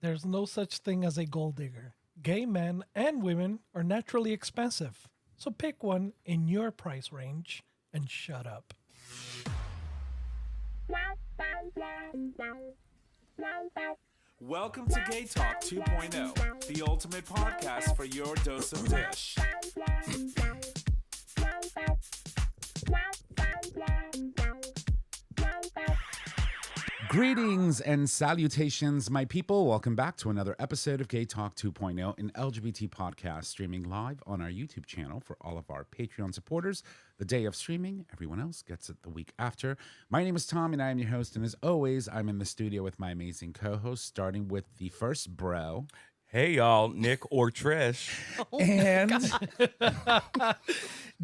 There's no such thing as a gold digger. Gay men and women are naturally expensive. So pick one in your price range and shut up. Welcome to GayTalk 2.0, the ultimate podcast for your dose of dish. Greetings and salutations, my people. Welcome back to another episode of GayTalk 2.0, an LGBT podcast streaming live on our YouTube channel for all of our Patreon supporters. The day of streaming, everyone else gets it the week after. My name is Tom, and I am your host. And as always, I'm in the studio with my amazing co-host, starting with the first bro. Hey, y'all, Nick or Trish. And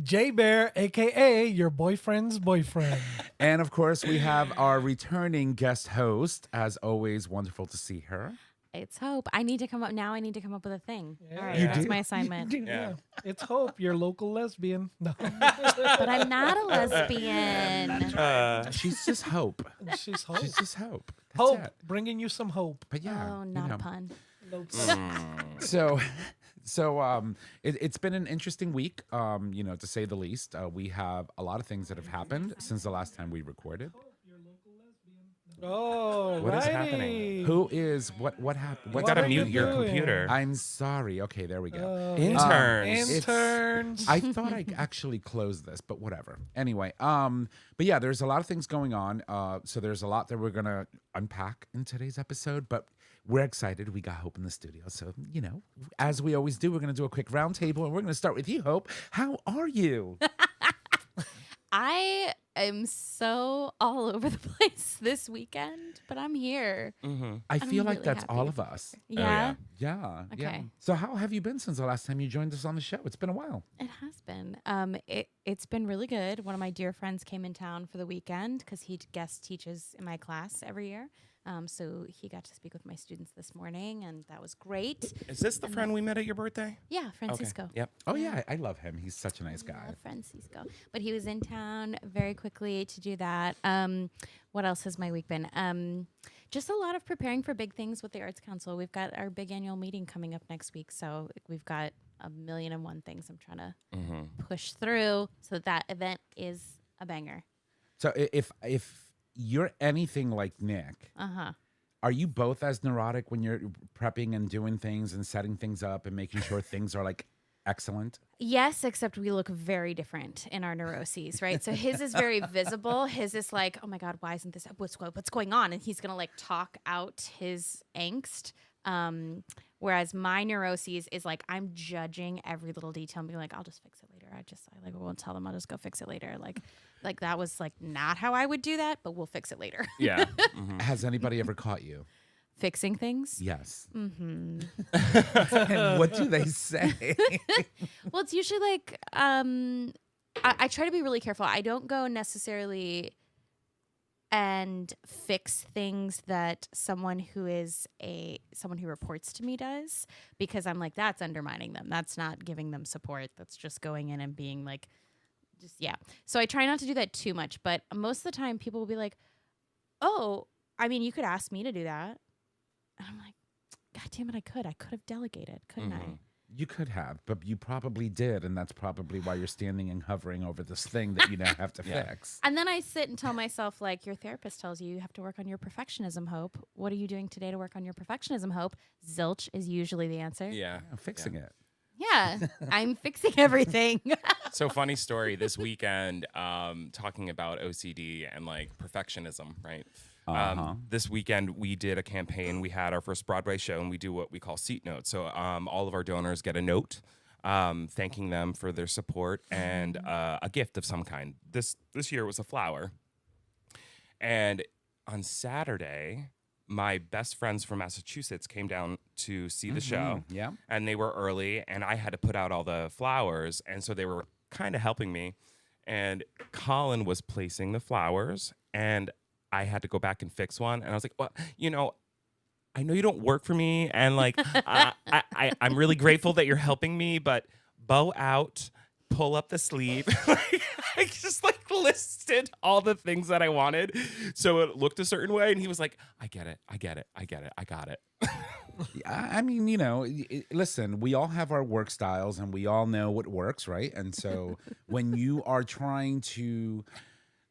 J Bear, aka your boyfriend's boyfriend. and of course, we have our returning guest host. As always, wonderful to see her. It's Hope. I need to come up now. I need to come up with a thing. Yeah. All right, You that's do? my assignment. Yeah. It's Hope, your local lesbian. No, But I'm not a lesbian. She's just hope. she's Hope. She's just hope. That's Hope, it. bringing you some hope. But yeah, Oh, you not know. a pun. It's been an interesting week, to say the least. We have a lot of things that have happened since the last time we recorded. Oh, What is righty. happening? Who is what happened? You What gotta are you mute your doing? computer. I'm sorry. Okay, there we go. Interns. Interns. I thought I actually closed this, but whatever. Anyway, but yeah, there's a lot of things going on. So there's a lot that we're gonna unpack in today's episode, but we're excited. We got Hope in the studio. So, as we always do, we're gonna do a quick round table, and we're gonna start with you, Hope. How are you? I am so all over the place this weekend, but I'm here. I feel like really that's happy. all of us. Yeah, Yeah. Yeah. Okay. So how have you been since the last time you joined us on the show? It's been a while. it has been. It's been really good. One of my dear friends came in town for the weekend because he guest teaches in my class every year. So he got to speak with my students this morning, and that was great. Is this the friend we met at your birthday? Yeah, Francisco. Yep. Oh yeah, I love him. He's such a nice guy. Love Francisco. But he was in town very quickly to do that. What else has my week been? Just a lot of preparing for big things with the Arts Council. We've got our big annual meeting coming up next week, so we've got a million and one things I'm trying to push through so that event is a banger. So if you're anything like Nick, are you both as neurotic when you're prepping and doing things and setting things up and making sure things are like excellent? Yes, except we look very different in our neuroses, right? So his is very visible. His is like, oh my God, why isn't this? What's going on? And he's gonna like talk out his angst. Whereas my neuroses is like I'm judging every little detail and being like, I'll just fix it later. I won't tell them. I'll just go fix it later. Like that was like not how I would do that, but we'll fix it later. Yeah. Has anybody ever caught you? Fixing things. Yes. Mm-hmm. And what do they say? Well, it's usually like I try to be really careful. I don't go necessarily and fix things that someone who reports to me does, because I'm like, that's undermining them. That's not giving them support. That's just going in and being like, So I try not to do that too much, but most of the time people will be like, oh, I mean, you could ask me to do that. And I'm like, God damn it, I could have delegated, couldn't I? You could have, but you probably did, and that's probably why you're standing and hovering over this thing that you now have to fix. And then I sit and tell myself, like, your therapist tells you have to work on your perfectionism, Hope. What are you doing today to work on your perfectionism, Hope? Zilch is usually the answer. Yeah. I'm fixing it. Yeah, I'm fixing everything. So funny story this weekend, talking about OCD and like perfectionism, right? This weekend we did a campaign. We had our first Broadway show, and we do what we call seat notes. So all of our donors get a note thanking them for their support and a gift of some kind. This year it was a flower. And on Saturday, my best friends from Massachusetts came down to see the show. Yeah. And they were early, and I had to put out all the flowers, and so they were kind of helping me. And Colin was placing the flowers, and I had to go back and fix one. And I was like, well, I know you don't work for me, and like I'm really grateful that you're helping me, but bow out, pull up the sleeve. I just like listed all the things that I wanted, so it looked a certain way, and he was like, I get it, I got it. I mean, you know, listen, we all have our work styles and we all know what works, right? And so when you are trying to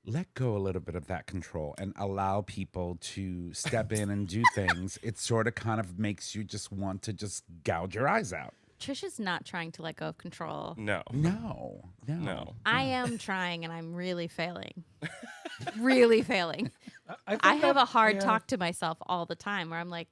let go a little bit of that control and allow people to step in and do things, it sort of kind of makes you just want to just gouge your eyes out. Trish is not trying to let go of control. No. No. I am trying, and I'm really failing. Really failing. think I have that- a hard yeah. talk to myself all the time where I'm like,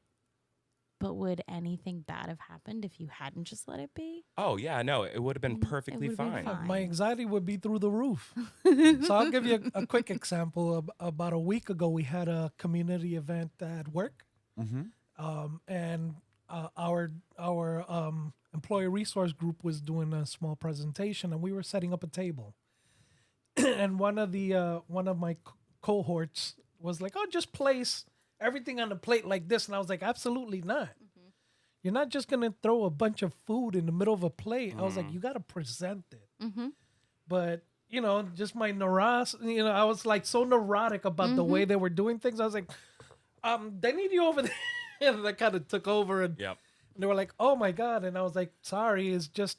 but would anything bad have happened if you hadn't just let it be? Oh yeah, no, it would have been perfectly would be fine. fine. My anxiety would be through the roof. So I'll give you a quick example. About a week ago, we had a community event at work, and our employee resource group was doing a small presentation, and we were setting up a table. And one of my cohorts was like, "Oh, just place everything on the plate like this," and I was like, "Absolutely not." You're not just gonna throw a bunch of food in the middle of a plate. I was like, you gotta present it. But you know, just my I was like so neurotic about the way they were doing things. I was like, they need you over there. And that kind of took over, and Yep. they were like, "Oh my god!" And I was like, "Sorry, it's just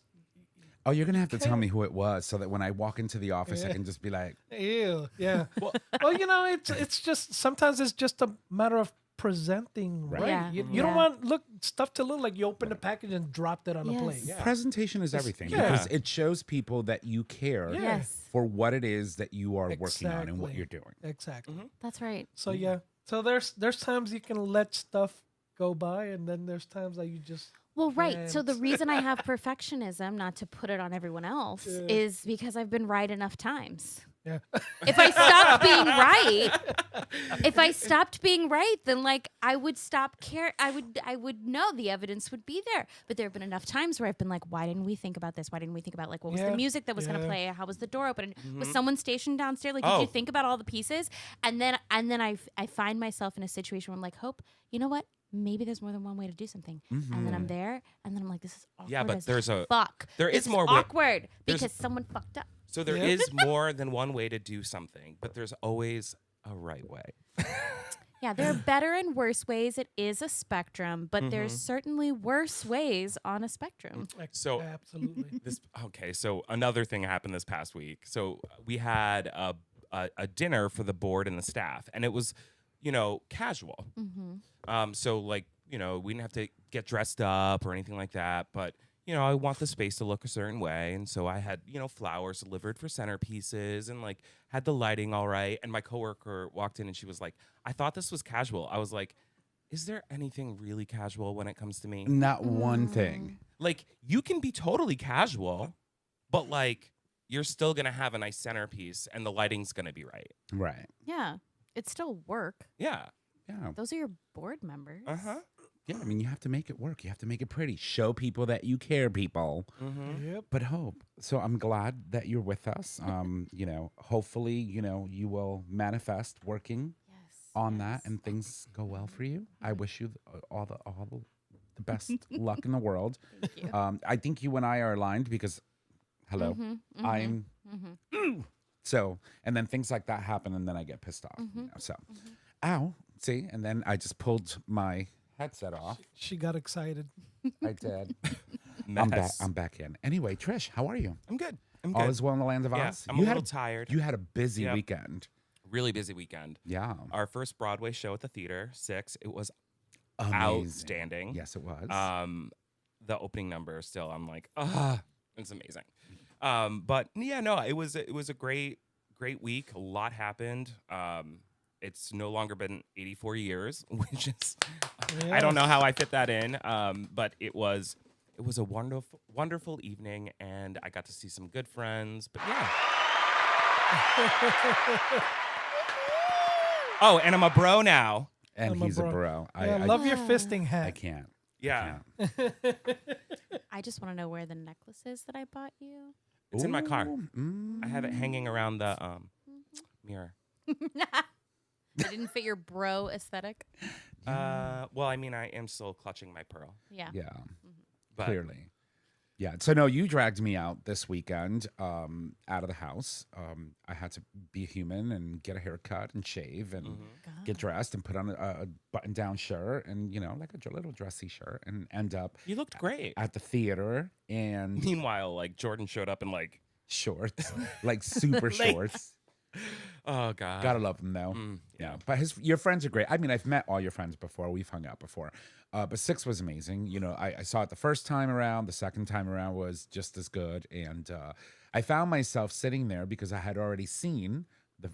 Oh, you're gonna have to tell me who it was so that when I walk into the office, I can just be like, ew." Yeah. Well, you know, it's just sometimes it's just a matter of presenting right. Yeah. You don't want stuff to look like you open the package and dropped it on the plate. Yes. presentation is everything yeah. because it shows people that you care Yes. for what it is that you are working on and what Exactly. you're doing. Exactly. That's right. So yeah. So there's times you can let stuff go by, and then there's times that you just Well, right. So the can't. reason I have perfectionism, not to put it on everyone else, is because I've been right enough times. Yeah. If I stopped being right, then like I would stop care. I would know the evidence would be there. But there have been enough times where I've been like, why didn't we think about this? Why didn't we think about like what was Yeah. the music that was going to Yeah. play? How was the door open? Was someone stationed downstairs? Like, did you think about all the pieces? And then I find myself in a situation where I'm like, Hope, you know what? Maybe there's more than one way to do something. And then I'm there, and then I'm like, this is awkward. Yeah, but as there's fuck. there This is more way- awkward there's- because someone fucked up. So there is more than one way to do something, but there's always a right way. Yeah, there are better and worse ways. It is a spectrum, but there's certainly worse ways on a spectrum. So- absolutely. So another thing happened this past week. So we had a dinner for the board and the staff, and it was, casual. So like, we didn't have to get dressed up or anything like that, but I want the space to look a certain way. And so I had, flowers delivered for centerpieces and like had the lighting all right. And my coworker walked in and she was like, I thought this was casual. I was like, is there anything really casual when it comes to me? Not one thing. Like, you can be totally casual, but like, you're still going to have a nice centerpiece and the lighting's going to be right. Right. Yeah, it's still work. Yeah. Yeah. Those are your board members. Uh-huh. Yeah. I mean, you have to make it work. You have to make it pretty. Show people that you care, people. Yep. But Hope, so I'm glad that you're with us. Hopefully, you will manifest working Yes. on that and things go well for you. I wish you all the best luck in the world. Thank you. I think you and I are aligned because, hello, I'm. So, and then things like that happen, and then I get pissed off. So, ow, see, and then I just pulled my headset off. She got excited. I did. Mess. I'm back in. Anyway, Trish, how are you? I'm good. I'm All good. is well in the land of Yeah, Oz. I'm a little tired. You had a busy Yep. weekend. Really busy weekend. Yeah. Our first Broadway show at the theater, 6. It was Amazing. outstanding. Yes, it was. The opening number still, I'm like, it's amazing. But yeah, no, it was a great week. A lot happened. It's no longer been 84 years, which is I don't know how I fit that in. But it was a wonderful evening, and I got to see some good friends. But yeah. Oh, and I'm a bro now. and I'm a he's a bro. bro. Yeah, I love your fisting hat. I can't. Yeah. I just want to know where the necklace is that I bought you. It's in my car. Ooh, I have it hanging around the mirror. It didn't fit your bro aesthetic. Well, I mean, I am still clutching my pearl. Yeah. Yeah, But clearly. Yeah. So no, you dragged me out this weekend, out of the house. I had to be human and get a haircut and shave and get dressed and put on a button-down shirt and like a little dressy shirt and end up You looked great. at the theater and Meanwhile, like Jordan showed up in like, shorts, like super shorts. oh god, Gotta love them though. yeah. But your friends are great. I mean, I've met all your friends before. We've hung out before. But Six was amazing. I saw it the first time around. The second time around was just as good. And I found myself sitting there because I had already seen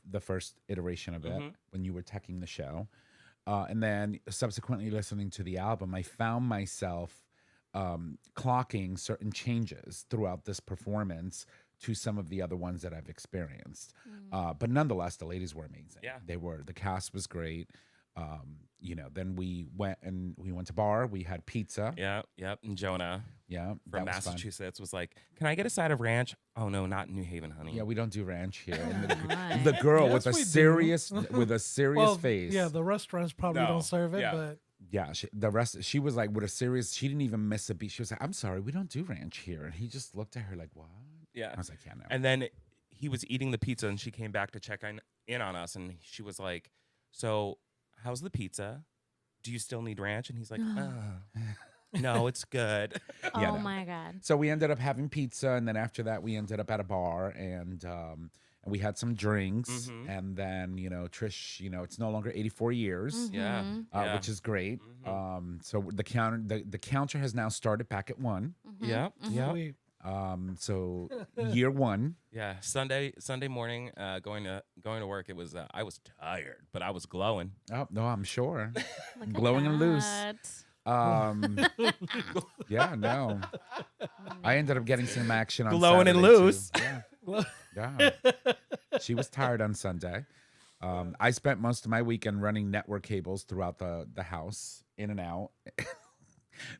the first iteration of it when you were teching the show. And then subsequently listening to the album, I found myself clocking certain changes throughout this performance to some of the other ones that I've experienced. But nonetheless, the ladies were amazing. Yeah. They were. The cast was great. Then we went to bar. We had pizza. Yep. And Jonah Yeah. from that was fun. Massachusetts was like, "Can I get a side of ranch?" Oh no, not in New Haven, honey. Yeah, we don't do ranch here. And Right. the girl Yes, with a we do. serious Well, face. yeah, the restaurants probably No, don't serve it, yeah. but Yeah, she was like with a serious. She didn't even miss a beat. She was like, "I'm sorry, we don't do ranch here." And he just looked at her like, "What?" Yeah. I was like, "Yeah, no." And then he was eating the pizza, and she came back to check in on us, and she was like, "So, how's the pizza? Do you still need ranch?" And he's like, "No, it's good." Yeah, Oh no. my god. So we ended up having pizza, and then after that, we ended up at a bar, and we had some drinks, and then Trish, it's no longer 84 years, Yeah. which is great. So the counter has now started back at 1. Yeah. Yeah. sweet. So year 1. Yeah. Sunday morning, going to work. It was I was tired, but I was glowing. Oh no, I'm sure, Look at glowing and loose. that. Yeah, no. I ended up getting some action on Glowing and Saturday, too. loose. Yeah. She was tired on Sunday. I spent most of my weekend running network cables throughout the house, in and out.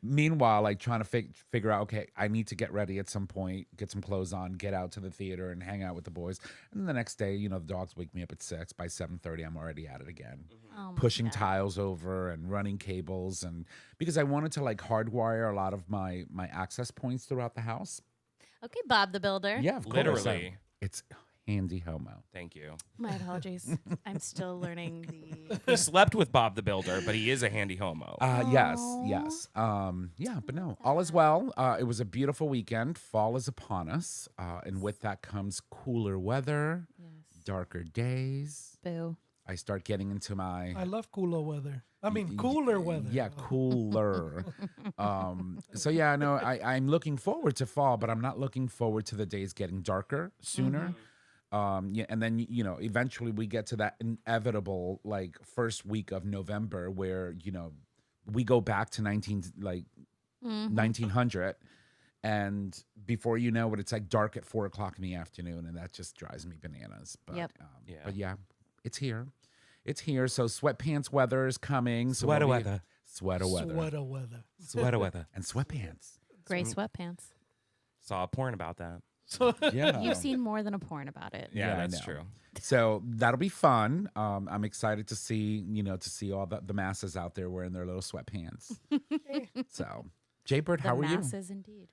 Meanwhile, like trying to figure out, okay, I need to get ready at some point, get some clothes on, get out to the theater and hang out with the boys. And then the next day, the dogs wake me up at 6. By 7:30, I'm already at it again. Oh my Pushing God. tiles over and running cables, and because I wanted to like hardwire a lot of my access points throughout the house. Okay, Bob the Builder. Yeah, of course. Literally. It's handy homo. Thank you. My apologies. I'm still learning the. He slept with Bob the Builder, but he is a handy homo. Yes. Aw. Yeah, but no, all is well. It was a beautiful weekend. Fall is upon us, and with that comes cooler weather, darker days. Boo. I start getting into my I love cooler weather. I mean, cooler weather. Yeah, cooler. So yeah, no, I'm looking forward to fall, but I'm not looking forward to the days getting darker sooner. Yeah, and then eventually we get to that inevitable like first week of November where we go back to 1900, and before you know it, it's like dark at 4 o'clock in the afternoon, and that just drives me bananas. But Yep. but yeah, it's here. It's here. So sweatpants weather is coming. So Sweater we'll be- weather. Sweater weather. Sweater weather. Sweater weather. And sweatpants. Gray sweatpants. Saw a porn about that. So Yeah. You've seen more than a porn about it. Yeah, Yeah, I that's know. true. So that'll be fun. I'm excited to see, to see all the masses out there wearing their little sweatpants. So, Jaybird, The how are you? masses, indeed.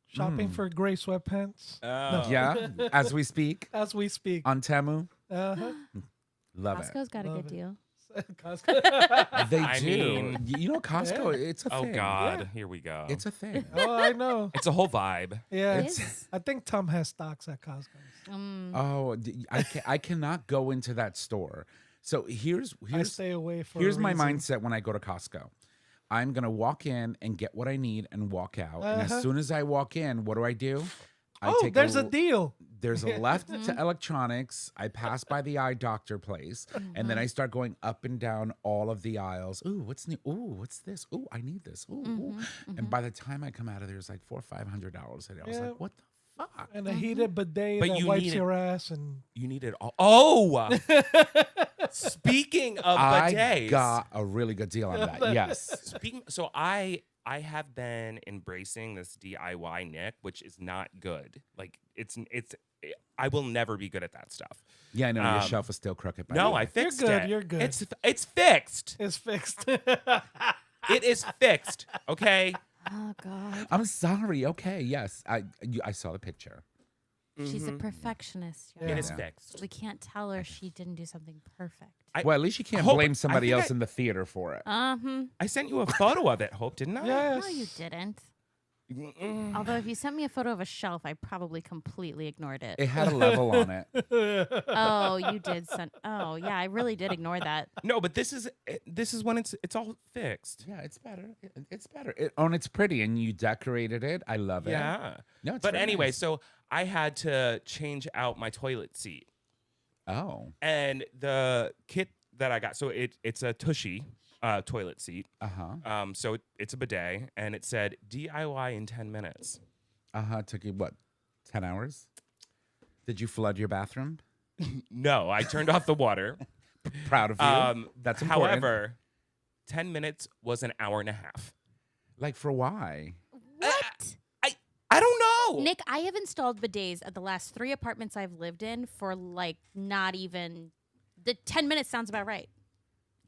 shopping for gray sweatpants Yeah, as we speak as we speak. on Temu. Uh-huh. Love Costco's got a Love good it. deal. Costco. it. They I do. mean- Costco. It's a Oh thing. God, here we go. It's a thing. Oh, I know. It's a whole vibe. Yeah, It is. I think Tom has stocks at Costco. Oh, I cannot go into that store. So here's I stay away for. here's a my reason. mindset when I go to Costco. I'm gonna walk in and get what I need and walk out. And as Uh-huh. soon as I walk in, what do? I Oh, there's a l- deal. There's a left to electronics. I pass by the eye doctor place, and then I start going up and down all of the aisles. Ooh, what's new? Ooh, what's this? Ooh, I need this. Ooh, ooh. And by the time I come out of there, it's like $400 or $500. And I was Yeah. like, what the fuck? And a heated bidet But that you wipes need it- your ass and You need it all. Oh, speaking of I bidets, got a really good deal on that. Yes. Speaking, so I have been embracing this DIY Nick, which is not good. Like I will never be good at that stuff. Yeah, I know your Um, shelf is still crooked. By No, the way. I fixed good, it. you're good. It's fixed. it's fixed. It is fixed. Okay. Oh God. I'm sorry. Okay, yes, I saw the picture. She's a perfectionist. Yeah. It is Yeah. fixed. We can't tell her she didn't do something perfect. Well, at least you can't Hope- blame I somebody think else in the theater for it. I sent you a photo of it, Hope, didn't I? Yes. No, you didn't. Although if you sent me a photo of a shelf, I probably completely ignored it. It had a level on it. Oh, you did send. Oh, yeah, I really did ignore that. No, but this is when it's all fixed. Yeah, it's better. It's better. And it's pretty, and you decorated it. I love it. Yeah. No, it's But very anyway, nice. so I had to change out my toilet seat. Oh. And the kit that I got, so it's a Tushy toilet seat. Uh-huh. So it's a bidet, and it said DIY in 10 minutes. Uh-huh. Took you what? 10 hours? Did you flood your bathroom? No, I turned off the water. Proud of you. That's important. However, 10 minutes was an hour and a half. Like for why? What? I don't know. Nick, I have installed bidets at the last 3 apartments I've lived in for like not even the 10 minutes sounds about right.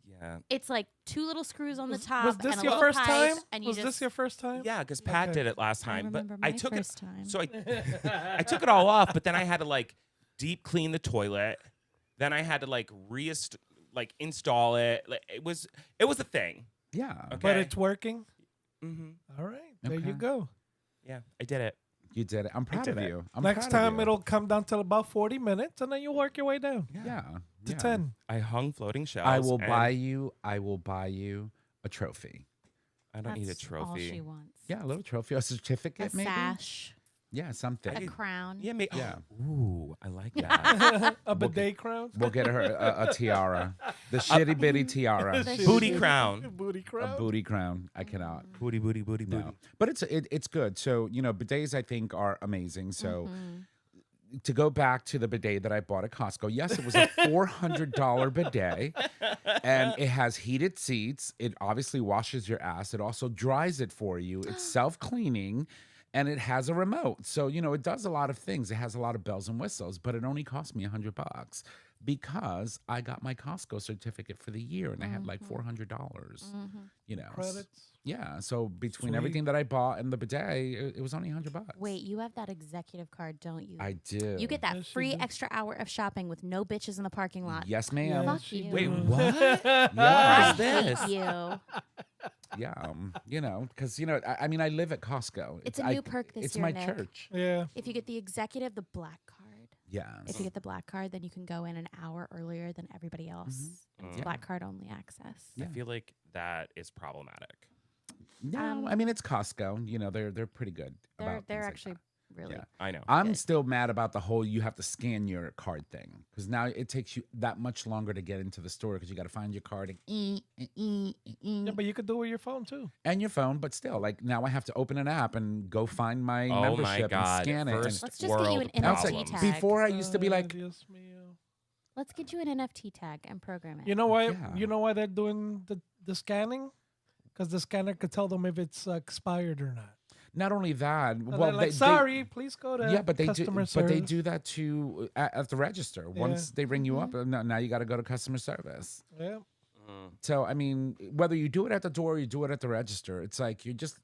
Yeah. It's like 2 little screws on the top. Was this and a your little first pipe, time? And you Was just, this your first time? Yeah, because Pat Okay. did it last I time. remember But I my took first it. time. So I took it all off, but then I had to like deep clean the toilet. Then I had to like install it. Like, it was a thing. Yeah. Okay. But it's working. Mm-hmm. All right. There Okay. you go. Yeah, I did it. You did it. I'm proud did of it. you. I'm Next proud of time you. it'll come down to about 40 minutes, and then you work your way down Yeah. to yeah. 10. I hung floating shells. I will and buy you a trophy. I don't need a That's trophy. all she wants. Yeah, a little trophy, a certificate A maybe. sash, Yeah, something. a crown. Yeah, Yeah. Ooh, I like that. A bidet crown. We'll get her a tiara. The shitty bitty tiara. The Booty shit. crown. Booty A crown. booty crown. I cannot. Booty, booty, booty, booty. No. But it's good. So, bidets I think are amazing. So to go back to the bidet that I bought at Costco, yes, it was a $400 bidet and it has heated seats. It obviously washes your ass. It also dries it for you. It's self-cleaning and it has a remote. So, it does a lot of things. It has a lot of bells and whistles, but it only cost me $100 because I got my Costco certificate for the year and I had like $400, Credits. Yeah. So between Sweet. everything that I bought and the bidet, it was only $100. Wait, you have that executive card, don't you? I do. You get that Yes, you free do. extra hour of shopping with no bitches in the parking lot. Yes, ma'am. Yeah, Fuck she you. Wait, do. what? Yeah. I What is this? hate you. Yeah. Because I mean, I live at Costco. It's a new perk this It's year, my Nick. church. Yeah. If you get the executive, the black card. Yes. If you get the black card, then you can go in an hour earlier than everybody else. It's Yeah. black card only access. Yeah. I feel like that is problematic. No, I mean it's Costco. They're pretty good. They're about things like actually that. really. Yeah. I know. I'm good. still mad about the whole you have to scan your card thing because now it takes you that much longer to get into the store because you got to find your card Yeah, but you could do it with your phone too. and your phone. But still, like now I have to open an app and go find my Oh my membership and God. scan it. And First Let's just get you world an Now it's NFT like, problems. tag. before I used to be like, Dios mío. Let's get you an NFT tag and program it. You know why? Yeah. You know why they're doing the scanning? Because the scanner could tell them if it's expired or not. not only that, And well, they're like, they, sorry, please go to yeah, but they do, customer but they service." do that too at the register. Once they ring you up, now you got to go to customer service. Yeah. So I mean, whether you do it at the door or you do it at the register, it's like you're just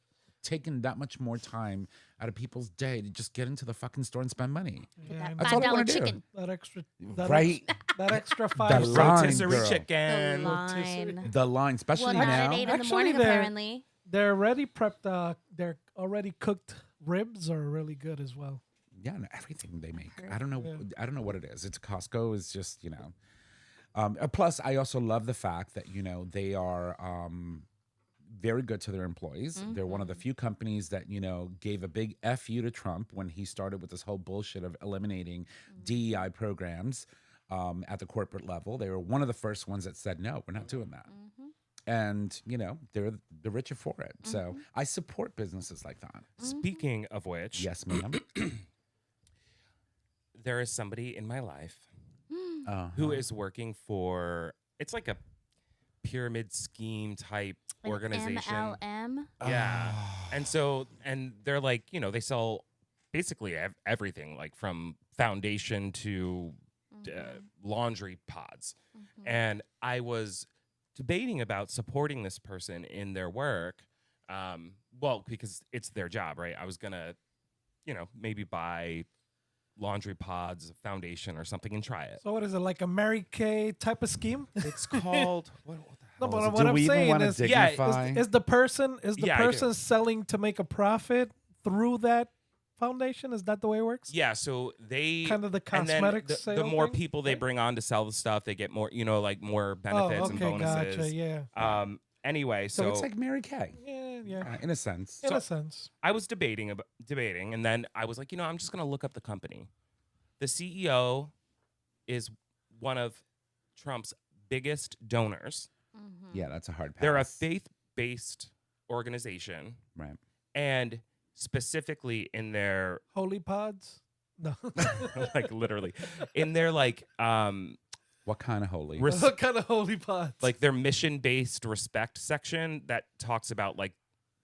taking that much more time out of people's day to just get into the fucking store and spend money. Yeah, I that know. That's all I $5 wanna do. chicken. that extra, that Right? that extra 5 The cents. line, Rotisserie girl. The chicken. line. The line, especially Well, not now. at 8 in the Actually, morning, they're- apparently. They're already prepped. Their already cooked ribs are really good as well. Yeah, and everything they make. I don't know. Yeah. I don't know what it is. It's Costco is just plus, I also love the fact that they are very good to their employees. They're one of the few companies that gave a big fu to Trump when he started with this whole bullshit of eliminating DEI programs at the corporate level. They were one of the first ones that said no, we're not doing that. And they're the richer for it. So I support businesses like that. Speaking of which, Yes, ma'am. there is somebody in my life Uh-huh. who is working for, it's like a pyramid scheme type Like organization. MLM. Yeah. And they're like, they sell basically everything, like from foundation to laundry pods. And I was debating about supporting this person in their work Well, because it's their job, right? I was gonna, maybe buy laundry pods, foundation, or something, and try it. So what is it, like a Mary Kay type of scheme? It's called what the No, hell is but it? what Do I'm we even saying want to is, Yeah, dignify? is the person Yeah, I do. selling to make a profit through that foundation? Is that the way it works? Yeah, so they Kind of the and then cosmetic the sale more thing, people they right? bring on to sell the stuff, they get more, like more benefits and okay, bonuses. gotcha. Yeah, Anyway, So it's like Mary Kay, yeah. in a sense. In a sense. I was debating, and then I was like, I'm just gonna look up the company. The CEO is one of Trump's biggest donors. Yeah, that's a hard pass. They're a faith-based organization, Right. and specifically in their Holy pods? No. like literally in their What kind of holy? What kind of holy pods? like their mission-based respect section that talks about like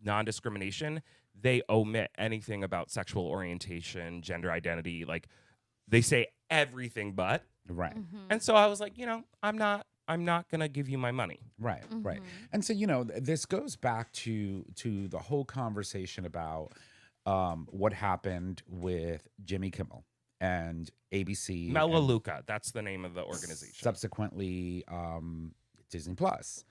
non-discrimination, they omit anything about sexual orientation, gender identity. Like they say everything but. Right. And so I was like, I'm not gonna give you my money. Right, right. And so, this goes back to the whole conversation about what happened with Jimmy Kimmel and ABC. and Melaleuca, that's the name of the organization. subsequently Disney Plus.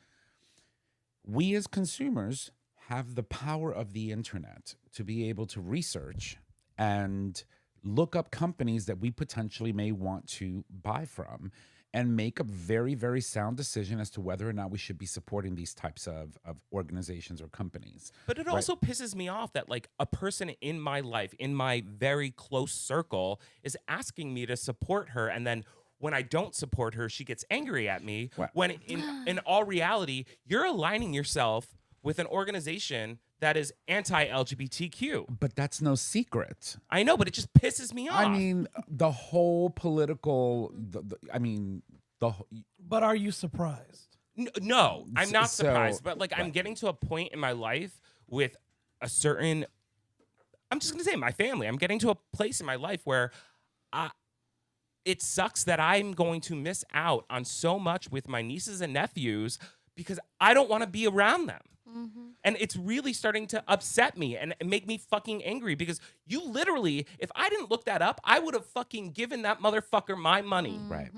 We as consumers have the power of the internet to be able to research and look up companies that we potentially may want to buy from and make a very, very sound decision as to whether or not we should be supporting these types of organizations or companies. But it also pisses me off that like a person in my life, in my very close circle, is asking me to support her, and then when I don't support her, she gets angry at me. Well- When in all reality, you're aligning yourself with an organization that is anti-LGBTQ. But that's no secret. I know, but it just pisses me off. I mean, the whole political, but are you surprised? No, I'm not So- surprised, but like I'm getting to a point in my life with a certain, I'm just gonna say my family. I'm getting to a place in my life where it sucks that I'm going to miss out on so much with my nieces and nephews because I don't want to be around them. And it's really starting to upset me and make me fucking angry because you literally, if I didn't look that up, I would have fucking given that motherfucker my money. Right.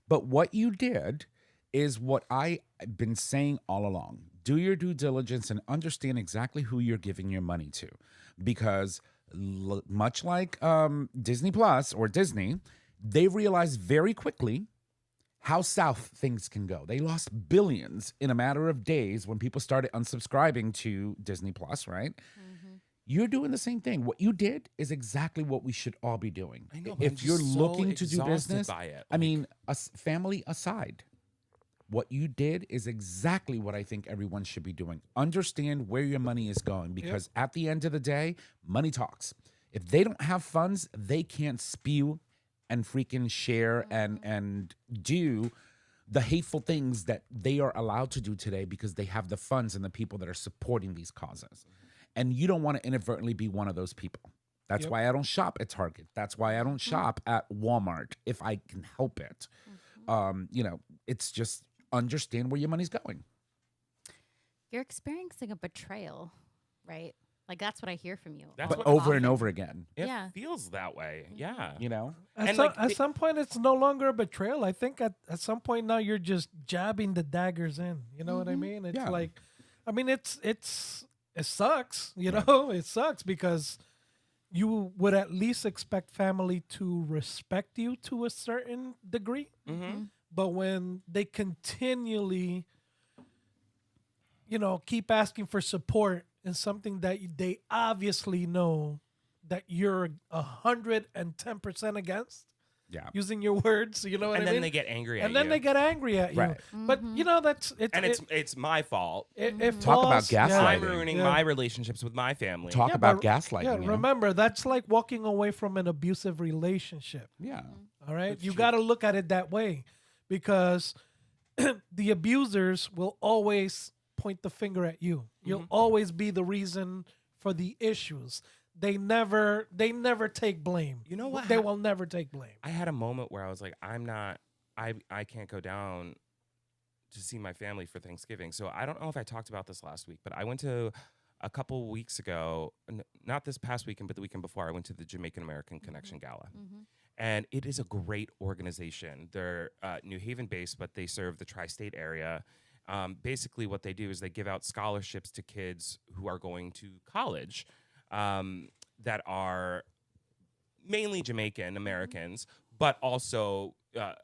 But what you did is what I've been saying all along. Do your due diligence and understand exactly who you're giving your money to. Because much like Disney Plus or Disney, they realized very quickly how south things can go. They lost billions in a matter of days when people started unsubscribing to Disney Plus, right? You're doing the same thing. What you did is exactly what we should all be doing. I know, but If I'm you're just so looking to do exhausted business, by it. I mean, family aside, what you did is exactly what I think everyone should be doing. Understand where your money is going because at the end of the day, money talks. If they don't have funds, they can't spew and freaking share and do the hateful things that they are allowed to do today because they have the funds and the people that are supporting these causes. And you don't want to inadvertently be one of those people. That's why I don't shop at Target. That's why I don't shop at Walmart if I can help it. It's just understand where your money's going. You're experiencing a betrayal, right? Like that's what I hear from you. That's But what- over and often. over again, It Yeah. feels that way. Yeah. At some point, it's no longer a betrayal. I think at some point now you're just jabbing the daggers in. You know what I mean? It's Yeah. like, I mean, it sucks. You know, it sucks because you would at least expect family to respect you to a certain degree. But when they continually, keep asking for support in something that they obviously know that you're 110% against, yeah. using your words, you know what And I then mean? they get angry at and then you. they get angry at you. Right. But that's and it's my fault. it Talk about falls- gaslighting. I'm ruining my relationships with my family. Talk Yeah, about but- gaslighting. Yeah, you know? remember that's like walking away from an abusive relationship. Yeah. All right, That's you true. got to look at it that way, because the abusers will always point the finger at you. You'll always be the reason for the issues. They never take blame. You know what They hap- will never take blame. I had a moment where I was like, I can't go down to see my family for Thanksgiving. So I don't know if I talked about this last week, but I went to a couple weeks ago, not this past weekend, but the weekend before, I went to the Jamaican American Connection Gala. And it is a great organization. They're New Haven based, but they serve the tri-state area. Basically, what they do is they give out scholarships to kids who are going to college that are mainly Jamaican Americans, but also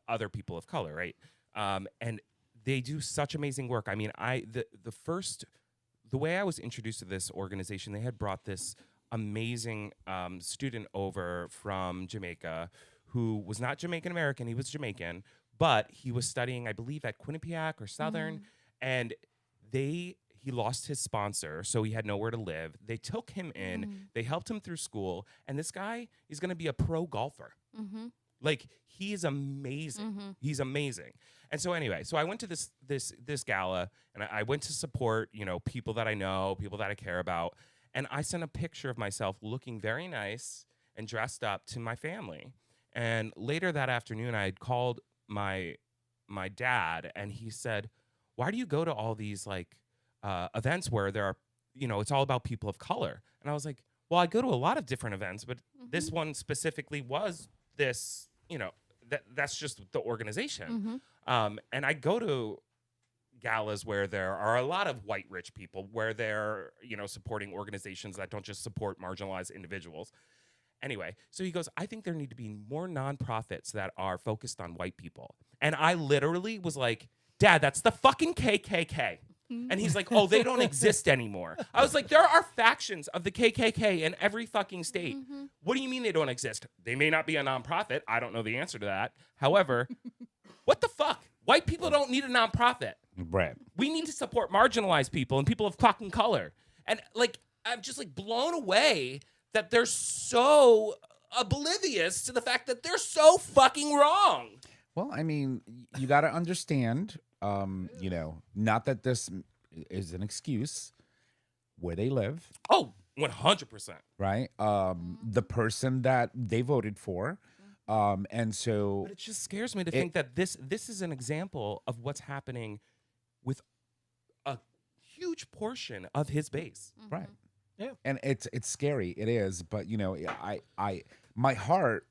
other people of color, right? And they do such amazing work. I mean, the way I was introduced to this organization, they had brought this amazing student over from Jamaica who was not Jamaican American. He was Jamaican, but he was studying, I believe, at Quinnipiac or Southern, and he lost his sponsor, so he had nowhere to live. They took him in, they helped him through school, and this guy is going to be a pro golfer. Like, he is amazing. He's amazing. And so anyway, so I went to this gala, and I went to support, people that I know, people that I care about, and I sent a picture of myself looking very nice and dressed up to my family. And later that afternoon, I had called my dad, and he said, "Why do you go to all these events where there are, it's all about people of color?" And I was like, "Well, I go to a lot of different events, but this one specifically was this, that's just the organization." And I go to galas where there are a lot of white rich people, where they're, supporting organizations that don't just support marginalized individuals. Anyway, so he goes, "I think there need to be more nonprofits that are focused on white people." And I literally was like, "Dad, that's the fucking KKK." And he's like, "Oh, they don't exist anymore." I was like, "There are factions of the KKK in every fucking state. What do you mean they don't exist? They may not be a nonprofit. I don't know the answer to that. However, what the fuck? White people don't need a nonprofit. Right. We need to support marginalized people and people of fucking color." And I'm just blown away that they're so oblivious to the fact that they're so fucking wrong. Well, I mean, you got to understand, not that this is an excuse, where they live. Oh, 100%. Right? The person that they voted for. And so... But it just scares me to think that this is an example of what's happening with a huge portion of his base. Right. Yeah. And it's scary. It is. But, my heart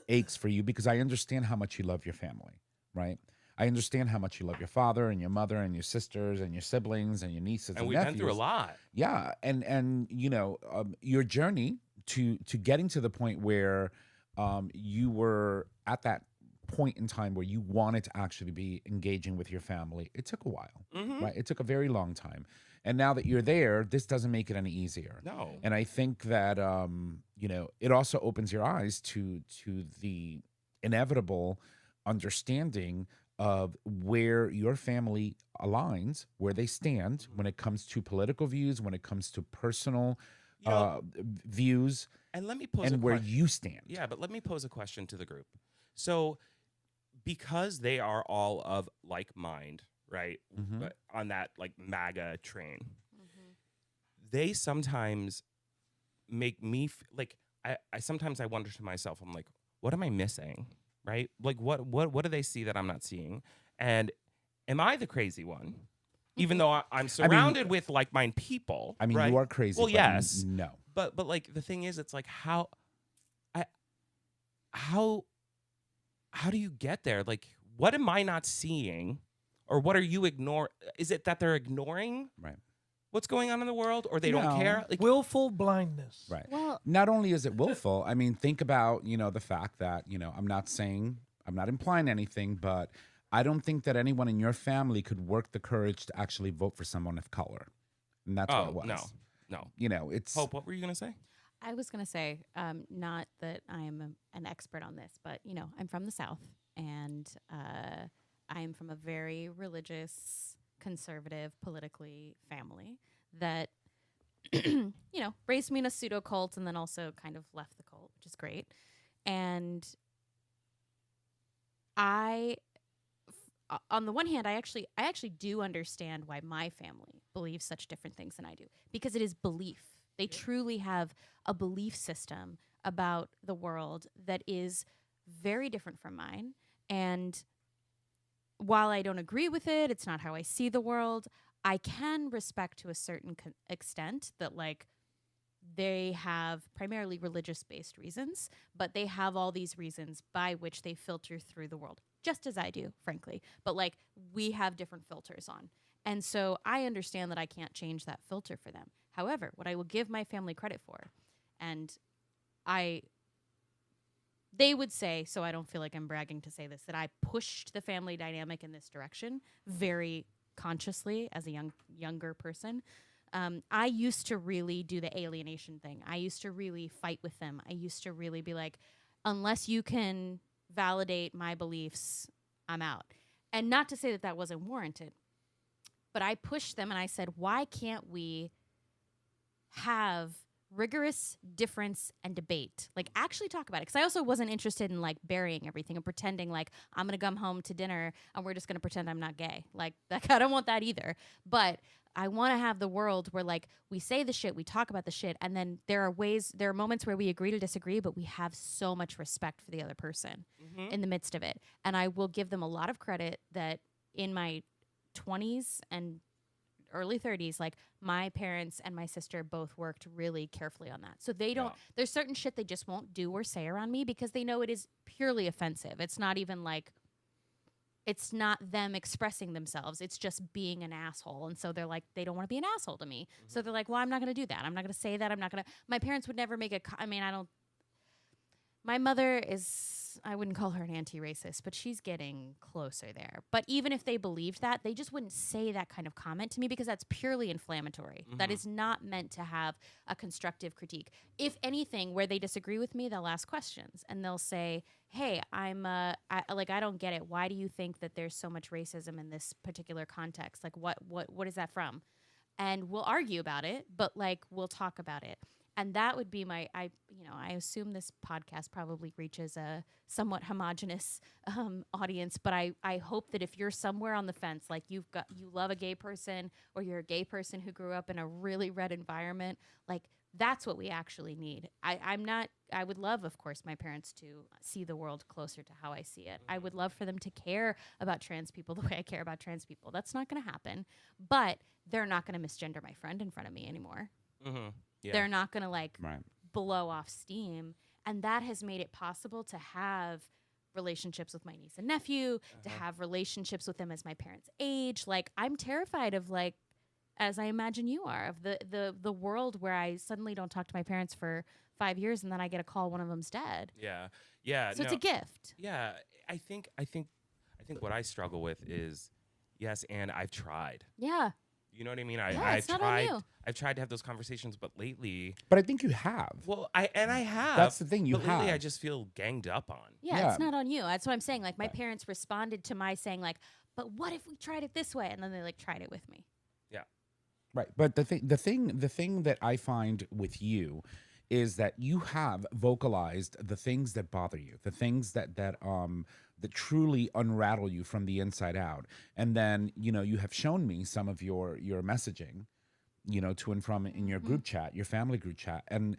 aches for you because I understand how much you love your family, right? I understand how much you love your father and your mother and your sisters and your siblings and your nieces and we've nephews. been through a lot. Yeah. And your journey to getting to the point where you were at that point in time where you wanted to actually be engaging with your family, it took a while, right? It took a very long time. And now that you're there, this doesn't make it any easier. No. And I think that, it also opens your eyes to the inevitable understanding of where your family aligns, where they stand when it comes to political views, when it comes to personal views, and let me pose and where you stand. Yeah, but let me pose a question to the group. So, because they are all of like mind, right? On that MAGA train, they sometimes make me I sometimes I wonder to myself, I'm like, what am I missing? Right? What do they see that I'm not seeing? And am I the crazy one? Even though I'm surrounded with like-minded people. I mean, right? you are crazy. Well, but yes. No. But the thing is, it's how do you get there? What am I not seeing, or what are you ignoring? Is it that they're ignoring what's going on in the world, or they don't care? Willful blindness. Right. Well, not only is it willful, I mean, think about, the fact that, I'm not implying anything, but I don't think that anyone in your family could work the courage to actually vote for someone of color. And that's what it was. No. It's... Hope, what were you going to say? I was going to say, not that I'm an expert on this, but, I'm from the South, and I am from a very religious, conservative, politically family that, raised me in a pseudo cult and then also kind of left the cult, which is great. And on the one hand, I actually do understand why my family believes such different things than I do, because it is belief. They truly have a belief system about the world that is very different from mine. And while I don't agree with it, it's not how I see the world, I can respect to a certain extent that like they have primarily religious based reasons, but they have all these reasons by which they filter through the world, just as I do, frankly. But like we have different filters on. And so I understand that I can't change that filter for them. However, what I will give my family credit for, and they would say, so I don't feel like I'm bragging to say this, that I pushed the family dynamic in this direction very consciously as a younger person. I used to really do the alienation thing. I used to really fight with them. I used to really be like, unless you can validate my beliefs, I'm out. And not to say that that wasn't warranted, but I pushed them and I said, why can't we have rigorous difference and debate? Like actually talk about it. Because I also wasn't interested in like burying everything and pretending like I'm going to come home to dinner and we're just going to pretend I'm not gay. Like I don't want that either. But I want to have the world where like we say the shit, we talk about the shit, and then there are moments where we agree to disagree, but we have so much respect for the other person in the midst of it. And I will give them a lot of credit that in my 20s and early 30s, like my parents and my sister both worked really carefully on that. So they don't, there's certain shit they just won't do or say around me because they know it is purely offensive. It's not even like, it's not them expressing themselves. It's just being an asshole. And so they're like, they don't want to be an asshole to me. So they're like, well, I'm not going to do that. I'm not going to say that. I'm not going to, my parents would never make my mother is, I wouldn't call her an anti-racist, but she's getting closer there. But even if they believed that, they just wouldn't say that kind of comment to me because that's purely inflammatory. That is not meant to have a constructive critique. If anything, where they disagree with me, they'll ask questions and they'll say, hey, I don't get it. Why do you think that there's so much racism in this particular context? Like, what is that from? And we'll argue about it, but like, we'll talk about it. And that would be I assume this podcast probably reaches a somewhat homogenous audience, but I hope that if you're somewhere on the fence, like you love a gay person or you're a gay person who grew up in a really red environment, like that's what we actually need. I would love, of course, my parents to see the world closer to how I see it. I would love for them to care about trans people the way I care about trans people. That's not going to happen, but they're not going to misgender my friend in front of me anymore. Yeah. They're not going to blow off steam. And that has made it possible to have relationships with my niece and nephew, to have relationships with them as my parents age. Like I'm terrified of like, as I imagine you are, of the world where I suddenly don't talk to my parents for 5 years and then I get a call one of them's dead. Yeah. Yeah. So it's a gift. Yeah. I think what I struggle with is, yes, and I've tried. Yeah. You know what I mean? I've tried to have those conversations, but lately. But I think you have. Well, I have. That's the thing. But lately, I just feel ganged up on. Yeah, it's not on you. That's what I'm saying. Like my parents responded to my saying, like, "But what if we tried it this way?" And then they like tried it with me. Yeah. Right. But the thing that I find with you is that you have vocalized the things that bother you, the things that truly unrattle you from the inside out. And then, you have shown me some of your messaging, to and from in your group chat, your family group chat. And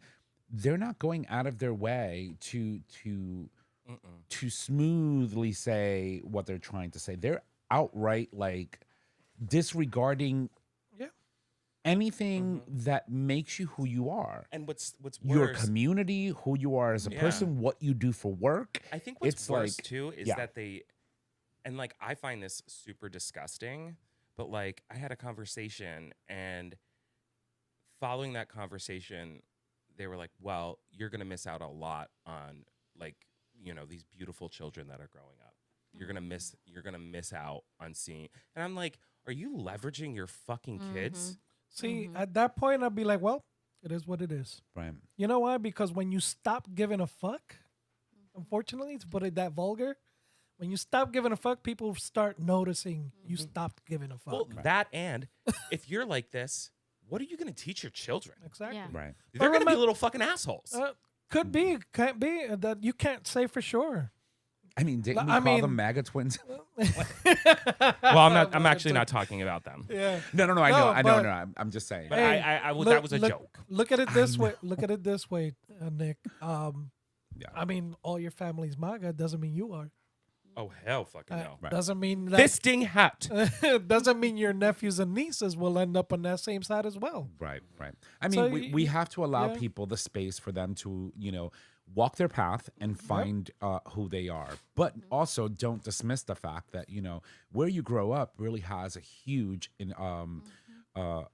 they're not going out of their way to smoothly say what they're trying to say. They're outright like disregarding anything that makes you who you are. And what's worse, your community, who you are as a person, what you do for work. I think what's worse too is that and like I find this super disgusting, but like I had a conversation and following that conversation, they were like, well, you're going to miss out a lot on like, these beautiful children that are growing up. You're going to miss out on seeing. And I'm like, are you leveraging your fucking kids? See, at that point, I'd be like, well, it is what it is. Right. You know why? Because when you stop giving a fuck, unfortunately, to put it that vulgar, when you stop giving a fuck, people start noticing you stopped giving a fuck. Well, that and if you're like this, what are you going to teach your children? Exactly. Yeah. Right. They're going to be little fucking assholes. Could be, can't be. That you can't say for sure. I mean, didn't we call them MAGA twins? Well, I'm actually not talking about them. Yeah. No. I know. I'm just saying. But that was a joke. Look at it this way. Look at it this way, Nick. I mean, all your family's MAGA doesn't mean you are. Oh, hell fucking no. Right. Doesn't mean that Fisting hat. doesn't mean your nephews and nieces will end up on that same side as well. Right, right. I mean, So we have to allow yeah. people the space for them to, walk their path and find who they are. But also don't dismiss the fact that, where you grow up really has a huge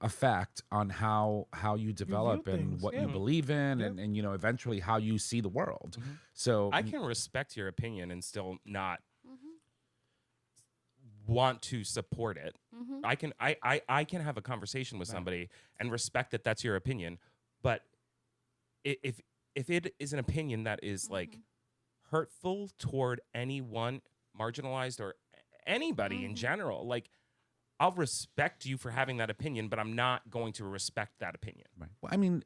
effect on how you develop and things, what yeah. you believe in and eventually how you see the world. So I can respect your opinion and still not want to support it. I can have a conversation with somebody and respect that that's your opinion, but if it is an opinion that is like hurtful toward anyone marginalized or anybody in general, like I'll respect you for having that opinion, but I'm not going to respect that opinion. Right. Well, I mean,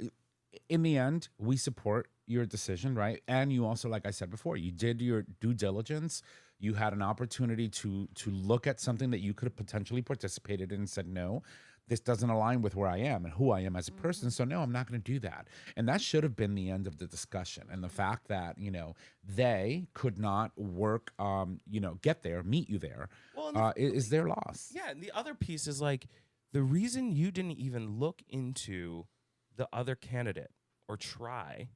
in the end, we support your decision, right? And you also, like I said before, you did your due diligence. You had an opportunity to look at something that you could have potentially participated in and said, no, this doesn't align with where I am and who I am as a person. So no, I'm not going to do that. And that should have been the end of the discussion. And the fact that, they could not work, get there, meet you there, is their loss. Yeah, and the other piece is like the reason you didn't even look into the other candidate or try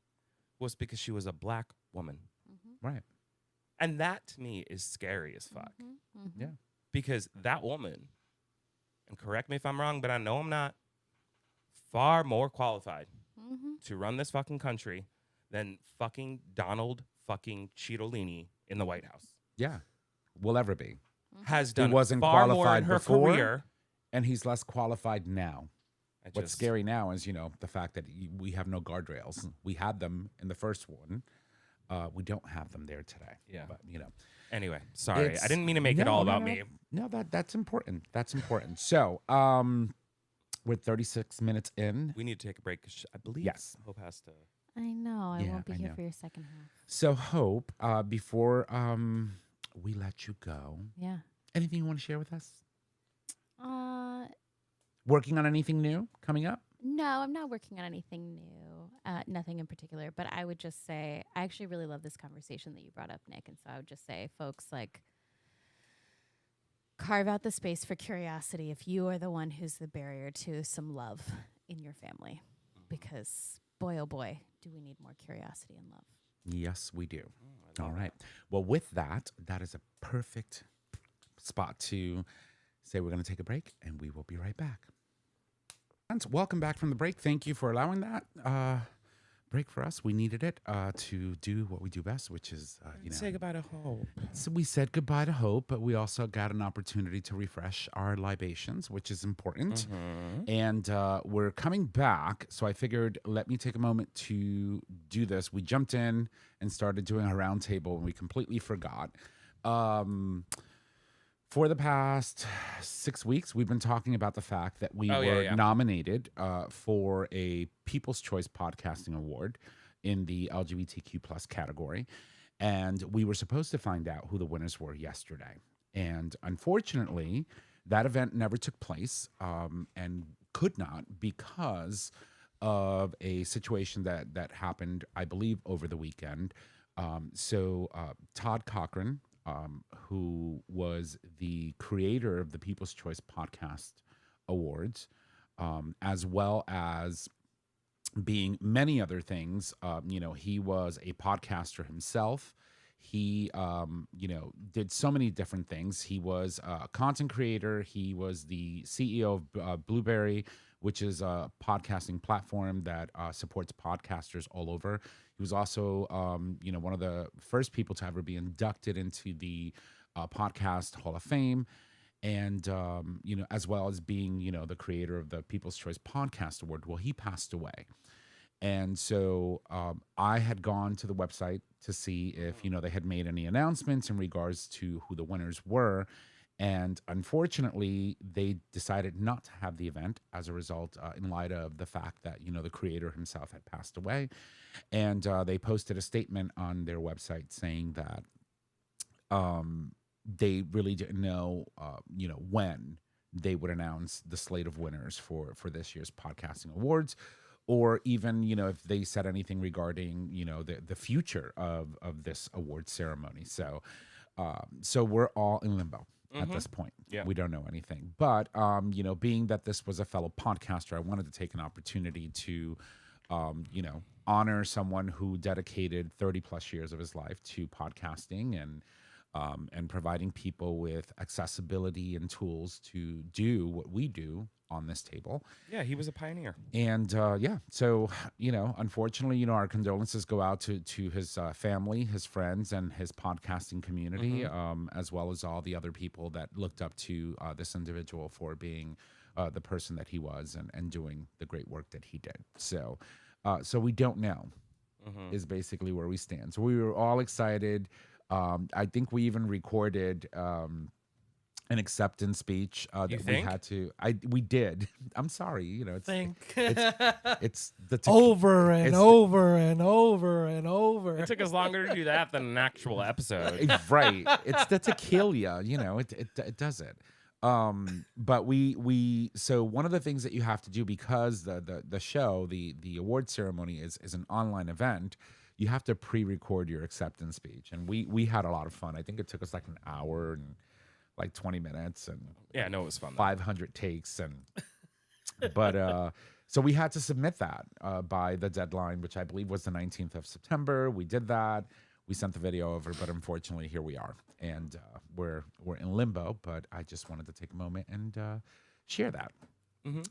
was because she was a black woman. Right. And that to me is scary as fuck. Yeah. Because that woman, and correct me if I'm wrong, but I know I'm not, far more qualified to run this fucking country than fucking Donald fucking Cittadini in the White House. Yeah. Will ever be. Has done wasn't far more qualified in her before. career. And he's less qualified now. What's Just- scary now is, the fact that we have no guardrails. We had them in the first one. We don't have them there today. Yeah. But, Anyway, sorry. It's- I didn't mean to make it No, all no, about no. me. No, that's important. That's important. So, we're 36 minutes in. We need to take a break. 'Cause I believe Yes. Hope has to. I know. I Yeah, won't be I here know. for your second half. So, Hope, before we let you go, Yeah. anything you want to share with us? Uh, Working on anything new coming up? no, I'm not working on anything new. Nothing in particular. But I would just say I actually really love this conversation that you brought up, Nick. And so I would just say, folks, like, carve out the space for curiosity if you are the one who's the barrier to some love in your family. Because boy, oh boy, do we need more curiosity and love. Yes, we do. All right. Well, with that, that is a perfect spot to say we're going to take a break, and we will be right back. And welcome back from the break. Thank you for allowing that break for us. We needed it to do what we do best, which is, Say goodbye to Hope. So we said goodbye to Hope, but we also got an opportunity to refresh our libations, which is important. And we're coming back. So I figured, let me take a moment to do this. We jumped in and started doing a roundtable, and we completely forgot. For the past 6 weeks, we've been talking about the fact that we were nominated for a People's Choice Podcasting Award in the LGBTQ plus category. And we were supposed to find out who the winners were yesterday. And unfortunately, that event never took place and could not because of a situation that happened, I believe, over the weekend. So Todd Cochran, who was the creator of the People's Choice Podcast Awards, as well as being many other things. He was a podcaster himself. He, did so many different things. He was a content creator. He was the CEO of Blueberry, which is a podcasting platform that supports podcasters all over. He was also, one of the first people to ever be inducted into the Podcast Hall of Fame. And, as well as being, the creator of the People's Choice Podcast Award. Well, he passed away. And so I had gone to the website to see if, they had made any announcements in regards to who the winners were. And unfortunately, they decided not to have the event as a result, in light of the fact that, the creator himself had passed away. And they posted a statement on their website saying that they really didn't know, when they would announce the slate of winners for this year's podcasting awards, or even, if they said anything regarding, the future of this award ceremony. So So we're all in limbo at this point. Yeah. We don't know anything. But, being that this was a fellow podcaster, I wanted to take an opportunity to, honor someone who dedicated 30 plus years of his life to podcasting and providing people with accessibility and tools to do what we do on this table. Yeah, he was a pioneer. And so unfortunately, our condolences go out to his family, his friends, and his podcasting community, as well as all the other people that looked up to this individual for being the person that he was and doing the great work that he did. So we don't know is basically where we stand. So we were all excited. I think we even recorded an acceptance speech that we had to. We did. I'm sorry. It's it's the over and over and over and over. It took us longer to do that than an actual episode. Right. It's the tequila. It does it. But so one of the things that you have to do, because the show, the award ceremony is an online event, you have to pre-record your acceptance speech. And we had a lot of fun. I think it took us like an hour and like 20 minutes and it was fun. 500 takes. But so we had to submit that by the deadline, which I believe was the 19th of September. We did that. We sent the video over, but unfortunately here we are. And we're in limbo, but I just wanted to take a moment and share that. Mm-hmm.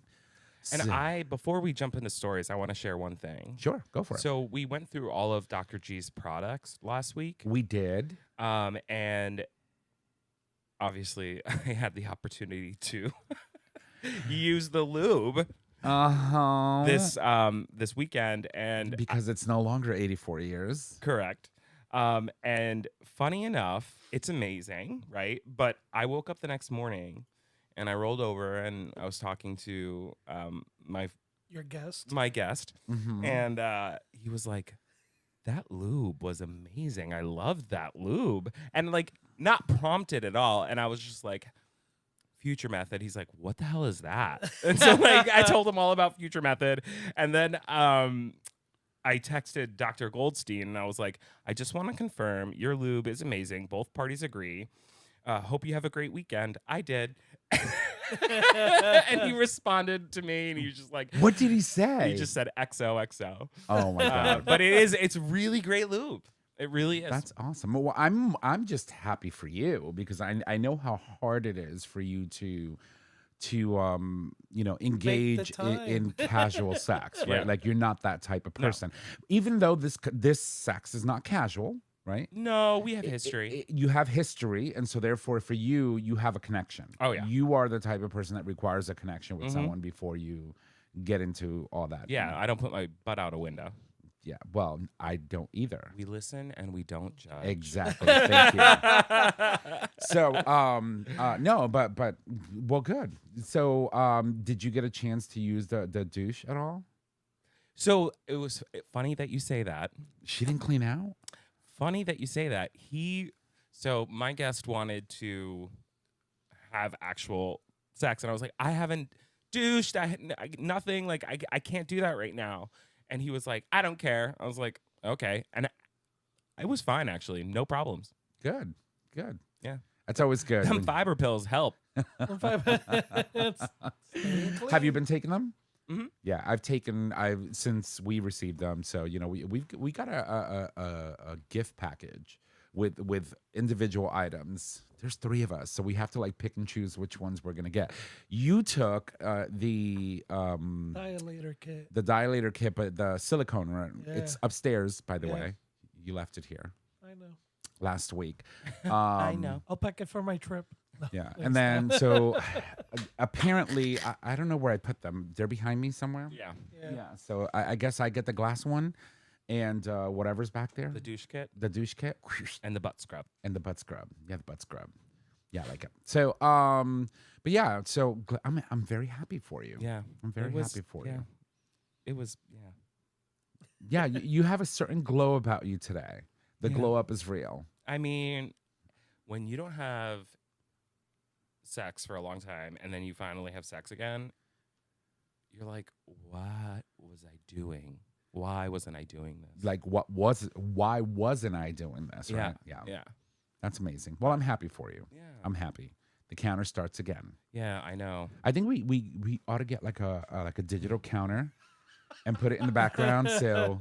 And before we jump into stories, I want to share one thing. Sure, go for it. So we went through all of Dr. G's products last week. We did. And obviously I had the opportunity to use the lube this weekend, and because it's no longer 84 years. Correct. And funny enough, it's amazing, right? But I woke up the next morning and I rolled over and I was talking to my guest, and he was like, "That lube was amazing. I loved that lube," and like not prompted at all. And I was just like, Future Method. He's like, "What the hell is that?" And so like I told him all about Future Method, and then I texted Dr. Goldstein and I was like, "I just want to confirm your lube is amazing. Both parties agree. Hope you have a great weekend." I did. And he responded to me and he was just like, "What did he say?" He just said XOXO. Oh my God. But it's really great lube. It really is. That's awesome. Well, I'm just happy for you because I know how hard it is for you to engage in casual sex, right? Yeah. Like you're not that type of person. Even though this sex is not casual, right? No, we have history. You have history, and so therefore for you have a connection. Oh, yeah. You are the type of person that requires a connection with someone before you get into all that. Yeah, I don't put my butt out a window. Yeah, well, I don't either. We listen and we don't judge. Exactly. Thank you. So, no, but well, good. So, did you get a chance to use the douche at all? So it was funny that you say that. She didn't clean out? Funny that you say that. So my guest wanted to have actual sex, and I was like, I haven't douched. Nothing. Like I can't do that right now. And he was like, I don't care. I was like, okay. And it was fine, actually. No problems. Good. Yeah. That's always good. Them fiber pills help. Have you been taking them? Mm-hmm. Yeah, since we received them. So, we got a gift package with individual items. There's 3 of us, so we have to like pick and choose which ones we're gonna get. You took the dilator kit. The dilator kit, but the silicone one. Yeah. It's upstairs, by the way. You left it here I know. last week. I know. I'll pack it for my trip. No, Yeah, thanks. and then so apparently I don't know where I put them. They're behind me somewhere. Yeah. Yeah. So I guess I get the glass one, and whatever's back there. The douche kit The douche kit. and the butt scrub. And the butt scrub. Yeah, the butt scrub. Yeah, I like it. So, but yeah, so I'm very happy for you. Yeah. I'm very happy for you. It was, Yeah, you have a certain glow about you today. The glow up is real. I mean, when you don't have sex for a long time and then you finally have sex again, you're like, what was I doing? Why wasn't I doing this? Like, why wasn't I doing this? Right? Yeah. That's amazing. Well, I'm happy for you. Yeah. I'm happy. The counter starts again. Yeah, I know. I think we ought to get like a digital counter and put it in the background. So,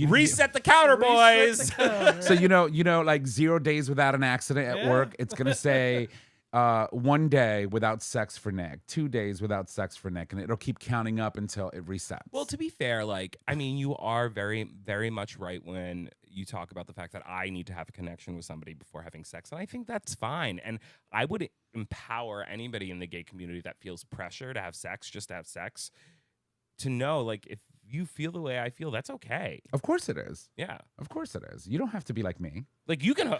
Reset the counter, boys. Reset the counter. So, like 0 days without an accident at work, it's going to say 1 day without sex for Nick, 2 days without sex for Nick, and it'll keep counting up until it resets. Well, to be fair, you are very, very much right when you talk about the fact that I need to have a connection with somebody before having sex. And I think that's fine. And I would empower anybody in the gay community that feels pressure to have sex, just to have sex, to know, like, if you feel the way I feel, that's okay. Of course it is. Yeah. Of course it is. You don't have to be like me. Like, you can,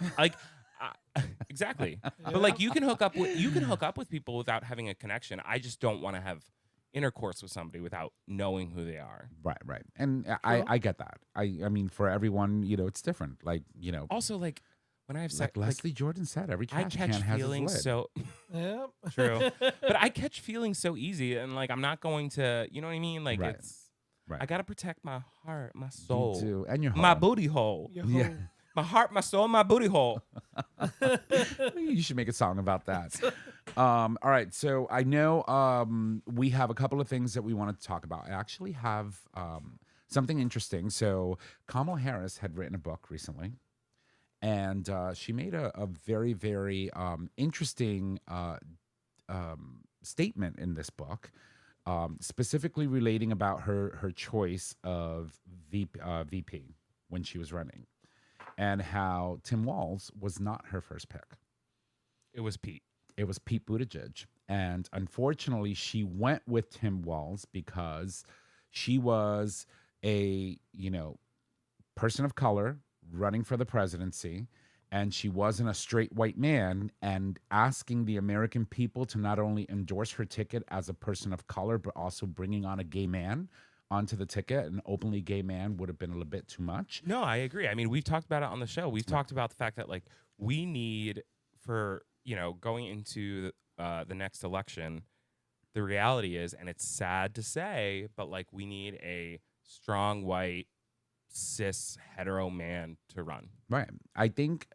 exactly. But, like, you can hook up with people without having a connection. I just don't want to have intercourse with somebody without knowing who they are. Right. And I get that. I mean, for everyone, it's different. Like, Also, like, when I have like sex, Leslie Jordan said, every I trash catch can has its feelings lid. so Yep. true. But I catch feelings so easy, and like I'm not going to, you know what I mean? Like Right. I gotta protect my heart, my soul, You too. And your my home. booty hole, Your Yeah. whole- my heart, my soul, my booty hole. You should make a song about that. All right. So I know we have a couple of things that we wanted to talk about. I actually have something interesting. So Kamala Harris had written a book recently, and she made a very, very interesting statement in this book, specifically relating about her choice of VP when she was running, and how Tim Walz was not her first pick. It was Pete. It was Pete Buttigieg. And unfortunately, she went with Tim Walz because she was a, person of color running for the presidency, and she wasn't a straight white man, and asking the American people to not only endorse her ticket as a person of color, but also bringing on a gay man onto the ticket, an openly gay man, would have been a little bit too much. No, I agree. I mean, we've talked about it on the show. We've talked about the fact that like we need for going into the next election. The reality is, and it's sad to say, but like we need a strong white cis hetero man to run. Right. I think,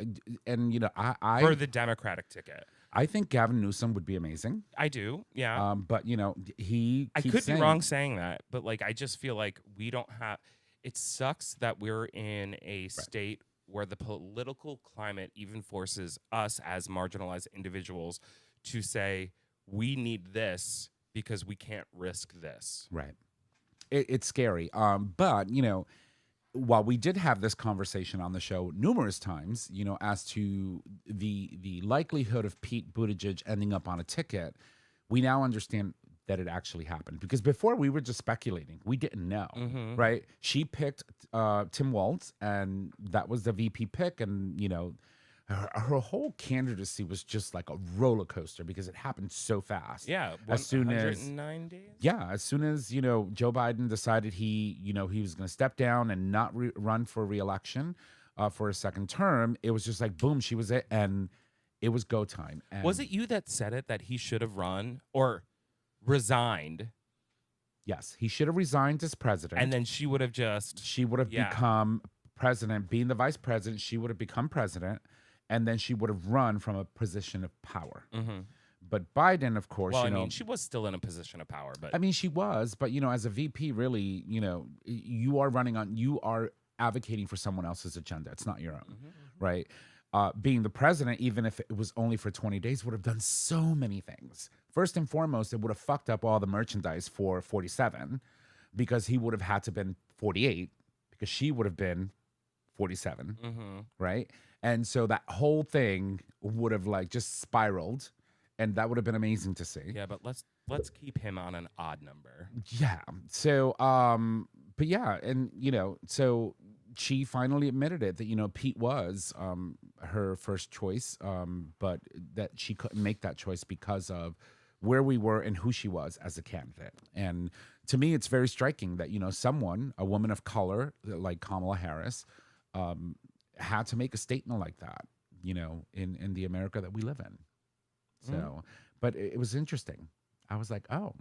and I For the Democratic ticket. I think Gavin Newsom would be amazing. I do, yeah. But he I keeps could saying, be wrong saying that, but like I just feel like we don't have. It sucks that we're in a state where the political climate even forces us as marginalized individuals to say we need this because we can't risk this. Right. It's scary. But while we did have this conversation on the show numerous times, as to the likelihood of Pete Buttigieg ending up on a ticket, we now understand that it actually happened. Because before we were just speculating. We didn't know, right? She picked Tim Walz, and that was the VP pick. And, her whole candidacy was just like a roller coaster because it happened so fast. Yeah, as soon as 109 days. Yeah, as soon as Joe Biden decided he was going to step down and not run for re-election for a second term, it was just like boom, she was it, and it was go time. And Was it you that said it that he should have run or resigned, yes, he should have resigned as president, and then she would have just she would have Yeah. become president, being the vice president. She would have become president, and then she would have run from a position of power. But Biden, of course, Well, I mean, she was still in a position of power, but I mean, she was, but as a VP, really, you are advocating for someone else's agenda. It's not your own, right? Being the president, even if it was only for 20 days, would have done so many things. First and foremost, it would have fucked up all the merchandise for 47, because he would have had to been 48, because she would have been 47, right? And so that whole thing would have like just spiraled. And that would have been amazing to see. yeah, but let's keep him on an odd number. Yeah. So, but yeah, and so she finally admitted it that Pete was her first choice, but that she couldn't make that choice because of where we were and who she was as a candidate. And to me, it's very striking that a woman of color like Kamala Harris, had to make a statement like that, in the America that we live in. So, but it was interesting. I was like, oh,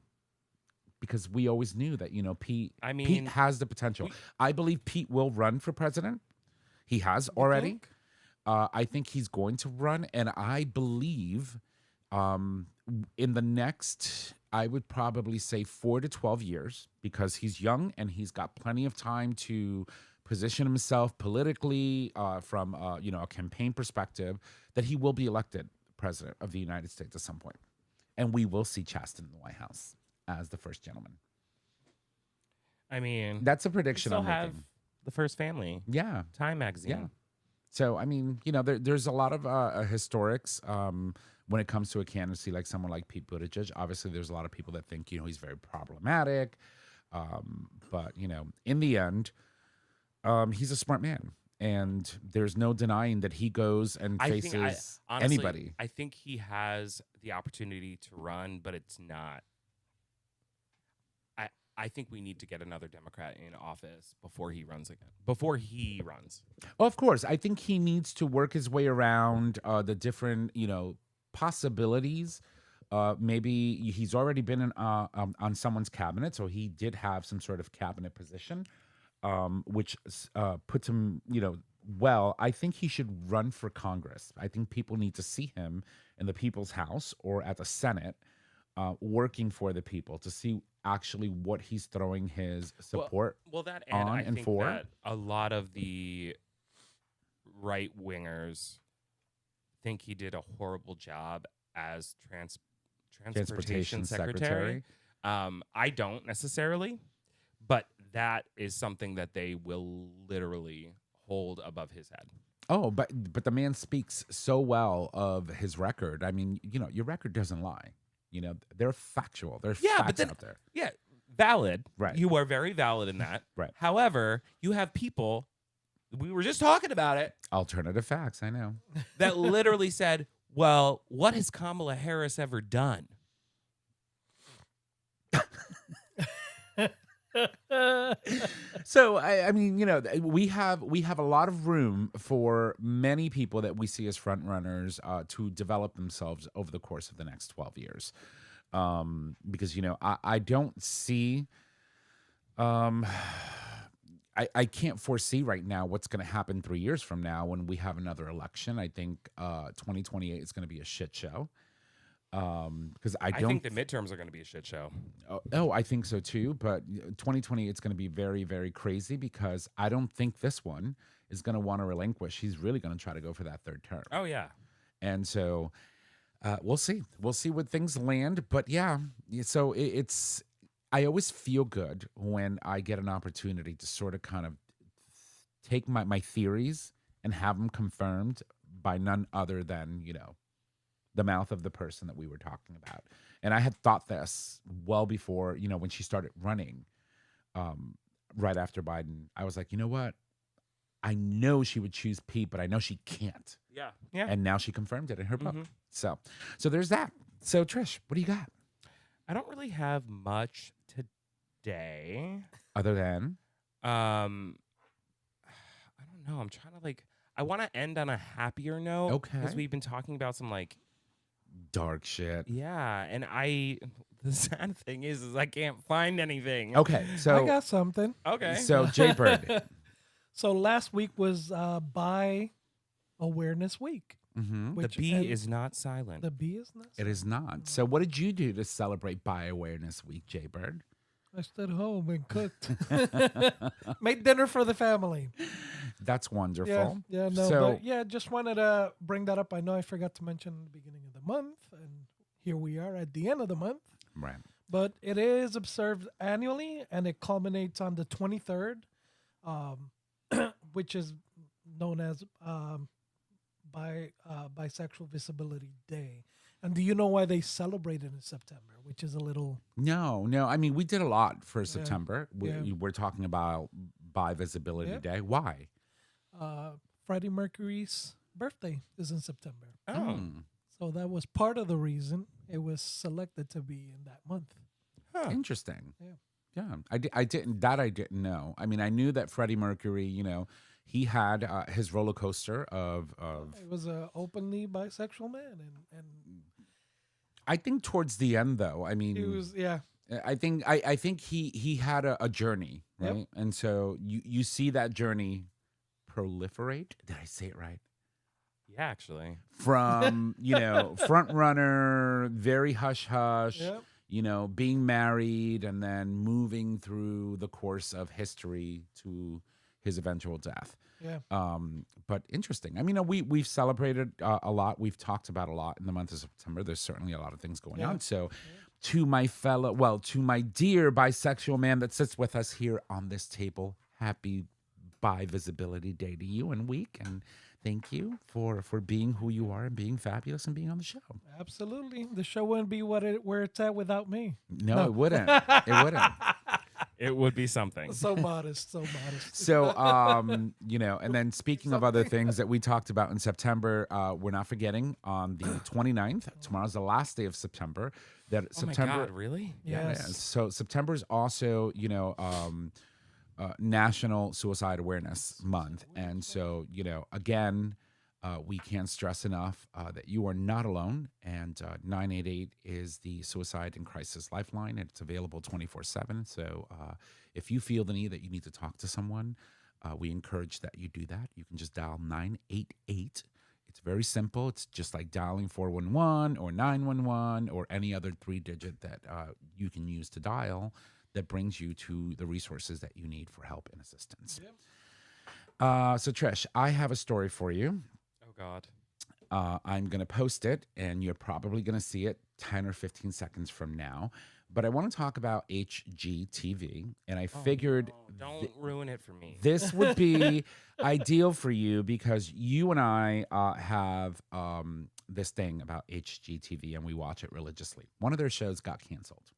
because we always knew that, Pete mean, has the potential. I believe Pete will run for president. He has already. I think he's going to run, and I believe in the next, I would probably say 4 to 12 years, because he's young and he's got plenty of time to position himself politically from a campaign perspective, that he will be elected president of the United States at some point, and we will see Chasten in the White House as the first gentleman. I mean, That's a we prediction still I'm have making. the First Family, Yeah. Time magazine. Yeah. So, I mean, there's a lot of historics when it comes to a candidacy like someone like Pete Buttigieg. Obviously, there's a lot of people that think, he's very problematic. But, in the end, he's a smart man. And there's no denying that he goes and faces honestly, anybody. I think he has the opportunity to run, but it's not. I think we need to get another Democrat in office before he runs again. Before he runs. Well, of course, I think he needs to work his way around the different, possibilities. Maybe he's already been on someone's cabinet, so he did have some sort of cabinet position, which puts him, well. I think he should run for Congress. I think people need to see him in the People's House or at the Senate, working for the people, to see actually what he's throwing his support that on I and think for. that a lot of the right wingers think he did a horrible job as transportation secretary. I don't necessarily, but that is something that they will literally hold above his head. Oh, but the man speaks so well of his record. I mean, your record doesn't lie. They're factual. There's facts out there. Yeah, valid. Right. You are very valid in that. Right. However, you have people, we were just talking about it, Alternative facts, I know. that literally said, well, what has Kamala Harris ever done? So I mean, we have a lot of room for many people that we see as front runners to develop themselves over the course of the next 12 years, because I don't see, I can't foresee right now what's going to happen 3 years from now when we have another election. I think 2028 is going to be a shit show. Because I think the midterms are going to be a shit show. Oh, I think so too. But 2028 is going to be very, very crazy, because I don't think this one is going to want to relinquish. He's really going to try to go for that third term. Oh yeah. And so we'll see. We'll see where things land. But yeah, so it's. I always feel good when I get an opportunity to sort of kind of take my theories and have them confirmed by none other than the mouth of the person that we were talking about. And I had thought this well before, when she started running right after Biden. I was like, you know what? I know she would choose Pete, but I know she can't. Yeah. Yeah. And now she confirmed it in her book. So there's that. So Trish, what do you got? I don't really have much today. Other than? I don't know. I'm trying to I want to end on a happier note. Okay. Because we've been talking about some dark shit. Yeah, and the sad thing is I can't find anything. Okay, so I got something. Okay. So Jaybird. So last week was Bi Awareness Week. Mm-hmm. The B is not silent. The B is not. It is not. So what did you do to celebrate Bi Awareness Week, Jaybird? I stayed home and cooked. Made dinner for the family. That's wonderful. Yeah, just wanted to bring that up. I know I forgot to mention in the beginning of the month, and here we are at the end of the month. Right. But it is observed annually, and it culminates on the 23rd, which is known as Bisexual Visibility Day. And do you know why they celebrate it in September, which is a little... No. I mean, we did a lot for September. We're talking about Bi Visibility Day. Why? Freddie Mercury's birthday is in September. Oh. So that was part of the reason it was selected to be in that month. Huh. Interesting. Yeah. I didn't know. I mean, I knew that Freddie Mercury, he had his roller coaster of It was an openly bisexual man, and I think towards the end, though, I mean, he was I think he had a journey, right? Yep. And so you see that journey proliferate. Did I say it right? Yeah, actually. From, front runner, very hush hush, Yep. Being married and then moving through the course of history to his eventual death. Yeah. But interesting. I mean, we've celebrated a lot. We've talked about a lot in the month of September. There's certainly a lot of things going on. So to my dear bisexual man that sits with us here on this table, happy Bi Visibility Day to you and week. And thank you for being who you are and being fabulous and being on the show. Absolutely. The show wouldn't be where it's at without me. No, it wouldn't. It wouldn't. It would be something. So modest, so modest. So, and then speaking of other things that we talked about in September, we're not forgetting on the 29th, tomorrow's the last day of September. That September, my God, really? Yes. Yeah. So September is also, National Suicide Awareness Month. And so, again, we can't stress enough that you are not alone. And 988 is the Suicide and Crisis Lifeline. And it's available 24/7. So if you feel the need that you need to talk to someone, we encourage that you do that. You can just dial 988. It's very simple. It's just like dialing 411 or 911 or any other 3-digit that you can use to dial that brings you to the resources that you need for help and assistance. Yep. So Trish, I have a story for you. Oh God. I'm going to post it, and you're probably going to see it 10 or 15 seconds from now. But I want to talk about HGTV, and I figured don't ruin it for me. this would be ideal for you because you and I have this thing about HGTV, and we watch it religiously. One of their shows got canceled.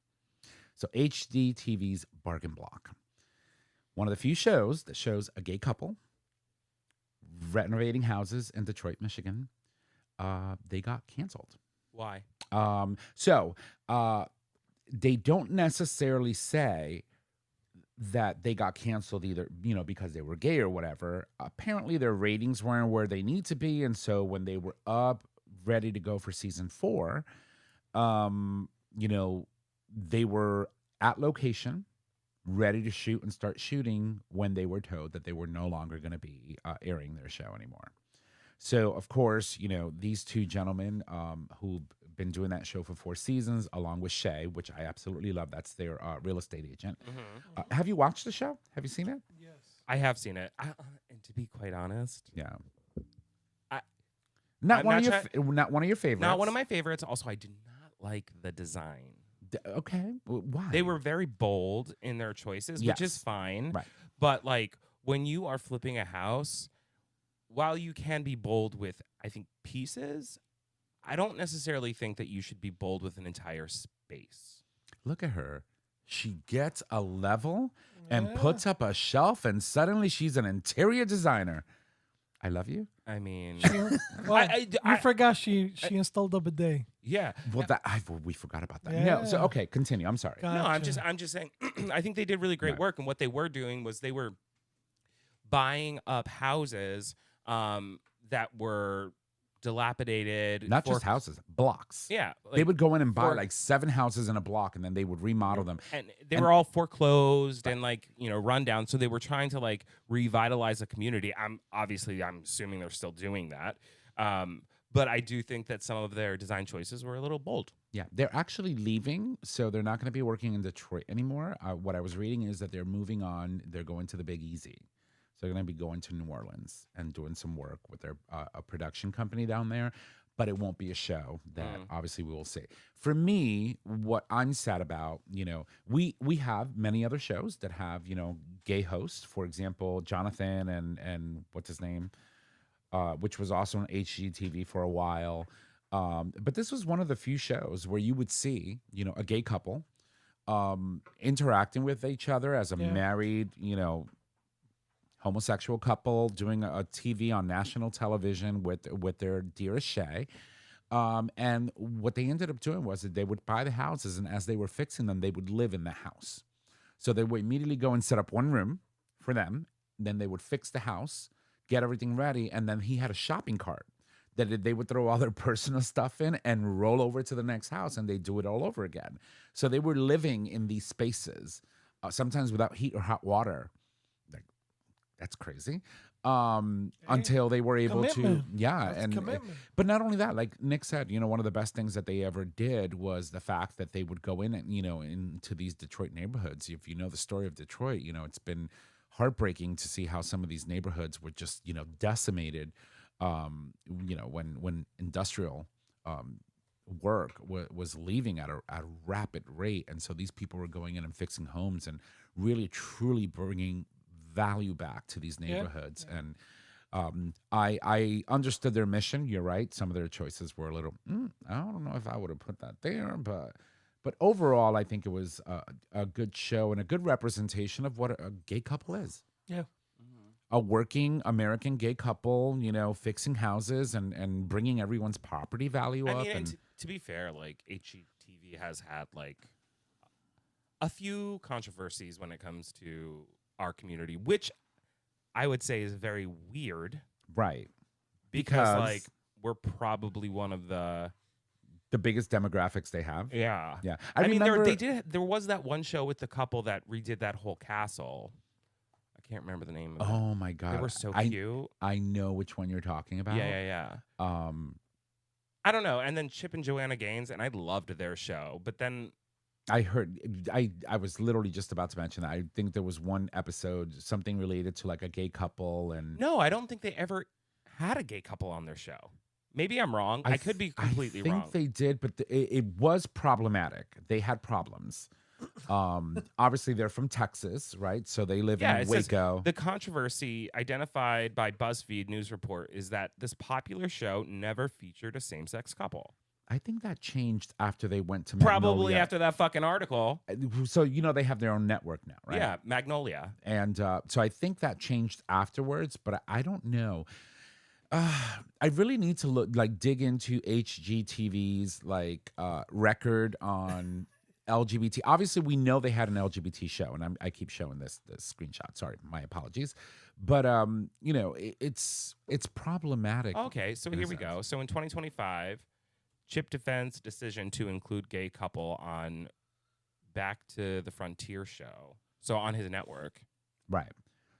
So HGTV's Bargain Block, one of the few shows that shows a gay couple renovating houses in Detroit, Michigan, they got canceled. Why? They don't necessarily say that they got canceled either, because they were gay or whatever. Apparently their ratings weren't where they need to be. And so when they were up, ready to go for season 4, they were at location, ready to shoot and start shooting when they were told that they were no longer going to be airing their show anymore. So, of course, these two gentlemen who've been doing that show for 4 seasons, along with Shay, which I absolutely love. That's their real estate agent. Mm-hmm. Have you watched the show? Have you seen it? Yes. I have seen it. And to be quite honest, Yeah. not one of your favorites. Not one of my favorites. Also, I did not like the design. Okay. Why? They were very bold in their choices, which is fine. Right. But when you are flipping a house, while you can be bold with, I think, pieces, I don't necessarily think that you should be bold with an entire space. Look at her. She gets a level and puts up a shelf, and suddenly she's an interior designer. I love you. I mean, you forgot she installed a bidet. Yeah. Well, we forgot about that. Yeah. No, so okay, continue. I'm sorry. Gotcha. No, I'm just saying. I think they did really great work, and what they were doing was they were buying up houses that were dilapidated. Not just houses, blocks. Yeah, they would go in and buy 7 houses in a block, and then they would remodel them. And they were all foreclosed and run down. So they were trying to revitalize a community. I'm assuming they're still doing that. But I do think that some of their design choices were a little bold. Yeah, they're actually leaving, so they're not going to be working in Detroit anymore. What I was reading is that they're moving on. They're going to the Big Easy. So they're going to be going to New Orleans and doing some work with their a production company down there. But it won't be a show that obviously we will see. For me, what I'm sad about, we have many other shows that have, gay hosts. For example, Jonathan and what's his name? Which was also on HGTV for a while. But this was one of the few shows where you would see, a gay couple interacting with each other as a married, homosexual couple doing a TV on national television with their dearest Shay. And what they ended up doing was that they would buy the houses, and as they were fixing them, they would live in the house. So they would immediately go and set up one room for them. Then they would fix the house, get everything ready, and then he had a shopping cart that they would throw all their personal stuff in and roll over to the next house, and they do it all over again. So they were living in these spaces, sometimes without heat or hot water. That's crazy. until they were able Commitment. to, yeah. That's And commitment. but not only that, like Nick said, one of the best things that they ever did was the fact that they would go in and, into these Detroit neighborhoods. If you know the story of Detroit, it's been heartbreaking to see how some of these neighborhoods were just, decimated, when industrial, work was leaving at a rapid rate. And so these people were going in and fixing homes and really, truly bringing value back to these neighborhoods. Yeah. And I understood their mission. You're right. Some of their choices were a little, I don't know if I would have put that there, but overall, I think it was a good show and a good representation of what a gay couple is. Yeah. A working American gay couple, fixing houses and bringing everyone's property value up. I mean, And to be fair, like HGTV has had like a few controversies when it comes to our community, which I would say is very weird. right. Because like we're probably one of the biggest demographics they have. yeah. I mean, remember there was that one show with the couple that redid that whole castle. I can't remember the name of it. Oh my God. They were so I, cute. I know which one you're talking about. Yeah. I don't know. And then Chip and Joanna Gaines, and I loved their show. But then I heard I was literally just about to mention that. I think there was one episode, something related to like a gay couple and no, I don't think they ever had a gay couple on their show. Maybe I'm wrong. I could be completely wrong. I think they did, but it was problematic. They had problems. Obviously they're from Texas, right? So they live in it says, Waco. the controversy identified by BuzzFeed News Report is that this popular show never featured a same-sex couple. I think that changed after they went to Probably Magnolia. after that fucking article. So they have their own network now, right? Yeah, Magnolia. And so I think that changed afterwards, but I don't know. I really need to dig into HGTV's record on LGBT. Obviously, we know they had an LGBT show, and I keep showing this screenshot. Sorry, my apologies. But it's problematic. Okay, so here we go. So in 2025, Chip Defense decision to include gay couple on Back to the Frontier show. So on his network. Right.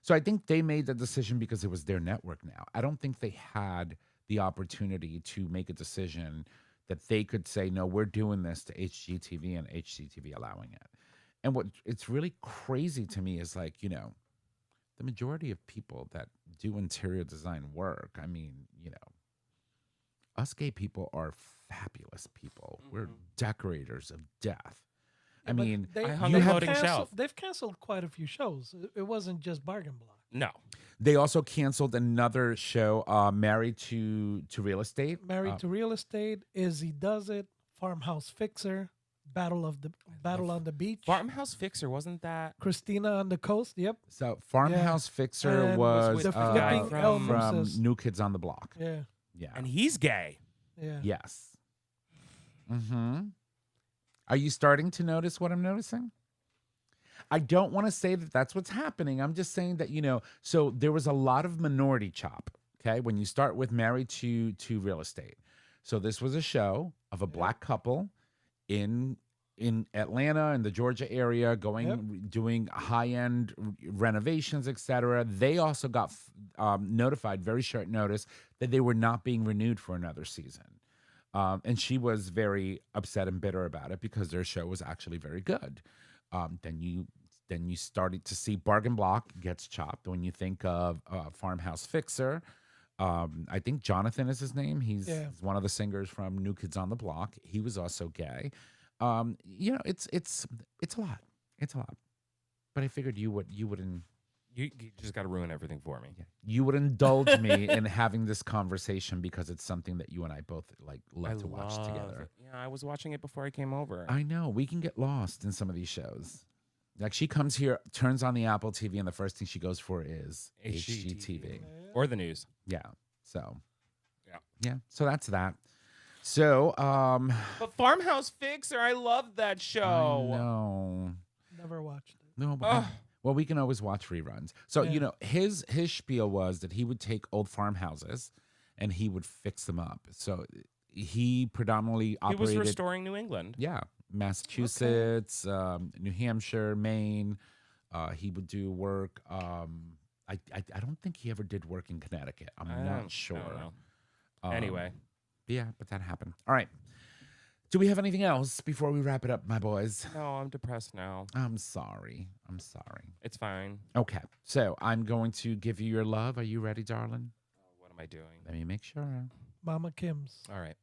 So I think they made the decision because it was their network now. I don't think they had the opportunity to make a decision that they could say, no, we're doing this to HGTV and HGTV allowing it. And what it's really crazy to me is the majority of people that do interior design work, I mean, us gay people are fabulous people. Mm-hmm. We're decorators of death. I mean, they've canceled quite a few shows. It wasn't just Bargain Block. No. They also canceled another show, Married to Real Estate. Married to Real Estate, Izzy Does It, Farmhouse Fixer, Battle on the Beach. Farmhouse Fixer, wasn't that? Christina on the Coast, yep. So Farmhouse Fixer And was the flipping from Elmoses. New Kids on the Block. Yeah. Yeah. And he's gay. Yeah. Yes. Mm-hmm. Are you starting to notice what I'm noticing? I don't want to say that that's what's happening. I'm just saying that, so there was a lot of minority chop, okay, when you start with Married to Real Estate. So this was a show of a black couple in Atlanta and the Georgia area doing high-end renovations, etc. They also got notified very short notice that they were not being renewed for another season. And she was very upset and bitter about it because their show was actually very good. Then you started to see Bargain Block gets chopped. When you think of Farmhouse Fixer, I think Jonathan is his name. He's one of the singers from New Kids on the Block. He was also gay. It's a lot. It's a lot. But I figured you wouldn't. You just got to ruin everything for me. Yeah, you would indulge me in having this conversation because it's something that you and I both love to watch together. Yeah, I was watching it before I came over. I know. We can get lost in some of these shows. Like she comes here, turns on the Apple TV, and the first thing she goes for is HGTV. Or the news. Yeah. So. Yeah. Yeah. So that's that. So. But Farmhouse Fixer, I love that show. No. Never watched it. No. Well, we can always watch reruns. So his spiel was that he would take old farmhouses, and he would fix them up. So he predominantly operated. He was restoring New England. Yeah. Massachusetts, New Hampshire, Maine. He would do work I don't think he ever did work in Connecticut. I'm I not don't sure. know. Anyway, Yeah, but that happened. All right. Do we have anything else before we wrap it up, my boys? no, I'm depressed now. I'm sorry. It's fine. Okay, so I'm going to give you your love. Are you ready, darling? What am I doing? Let me make sure. Mama Kim's. All right.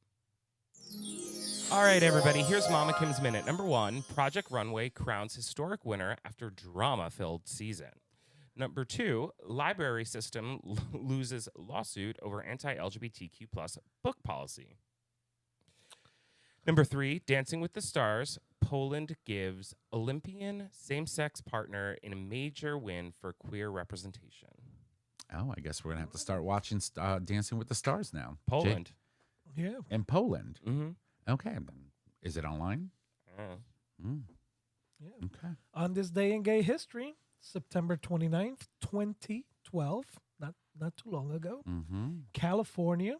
All right, everybody. Here's Mama Kim's Minute. Number 1, Project Runway crowns historic winner after drama-filled season. Number 2, library system loses lawsuit over anti-LGBTQ plus book policy. Number 3, Dancing with the Stars, Poland gives Olympian same-sex partner in a major win for queer representation. Oh, I guess we're going to have to start watching Dancing with the Stars now. Poland. Yeah. In Poland. Mm-hmm. Okay. Then is it online? Yeah. Okay. On this day in gay history, September 29th, 2012, not too long ago, California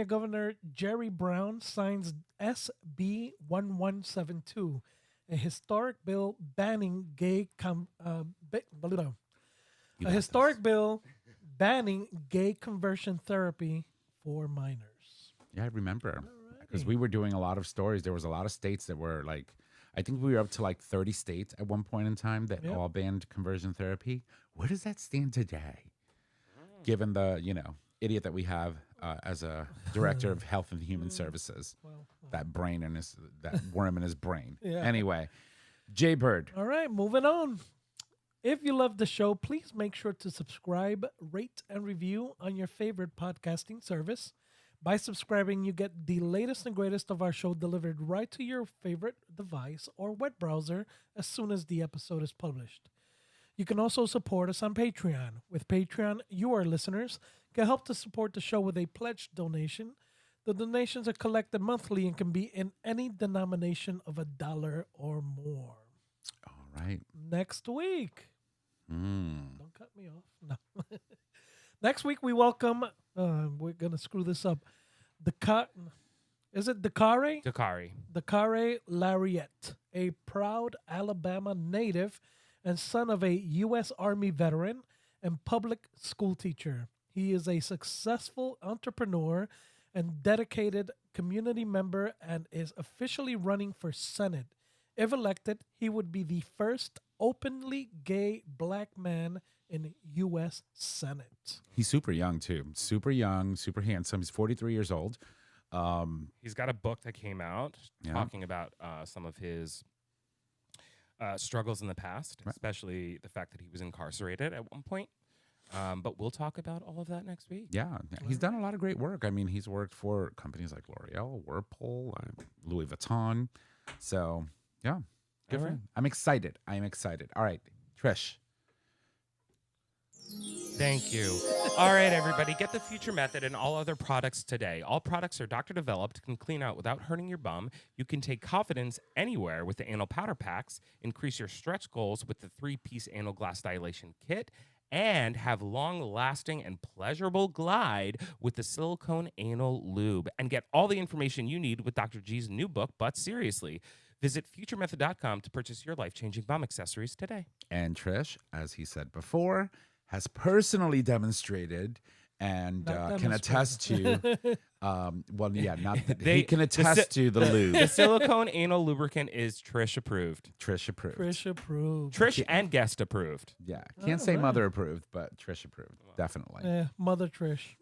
Governor Jerry Brown signs SB 1172, a historic bill banning gay conversion therapy for minors. Yeah, I remember. Because we were doing a lot of stories. There was a lot of states that were like, I think we were up to like 30 states at one point in time that all banned conversion therapy. Where does that stand today? Given the, idiot that we have as a director of health and human services, that worm in his brain. Yeah. Anyway, Jay Bird. All right, moving on. If you love the show, please make sure to subscribe, rate, and review on your favorite podcasting service. By subscribing, you get the latest and greatest of our show delivered right to your favorite device or web browser as soon as the episode is published. You can also support us on Patreon. With Patreon, you, our listeners, can help to support the show with a pledge donation. The donations are collected monthly and can be in any denomination of $1 or more. All right. Next week. Don't cut me off. No. Next week, we welcome, we're going to screw this up, is it Dakari? Dakari Lariat, a proud Alabama native and son of a U.S. Army veteran and public school teacher. He is a successful entrepreneur and dedicated community member and is officially running for Senate. If elected, he would be the first openly gay black man in U.S. Senate. He's super young, too. Super young, super handsome. He's 43 years old. He's got a book that came out talking about some of his struggles in the past, especially the fact that he was incarcerated at one point. But we'll talk about all of that next week. Yeah, he's done a lot of great work. I mean, he's worked for companies like L'Oreal, Whirlpool, Louis Vuitton. So, yeah, good for him. I'm excited. All right, Trish. Thank you. All right, everybody, get the Future Method and all other products today. All products are doctor developed, can clean out without hurting your bum. You can take confidence anywhere with the anal powder packs, increase your stretch goals with the 3-piece anal glass dilation kit, and have long-lasting and pleasurable glide with the silicone anal lube. And get all the information you need with Dr. G's new book, But Seriously. Visit futuremethod.com to purchase your life-changing bum accessories today. And Trish, as he said before, has personally demonstrated and can attest to, he can attest to the lube. The silicone anal lubricant is Trish approved. Trish approved. Trish and guest approved. Yeah, can't say mother approved, but Trish approved, definitely. Mother Trish.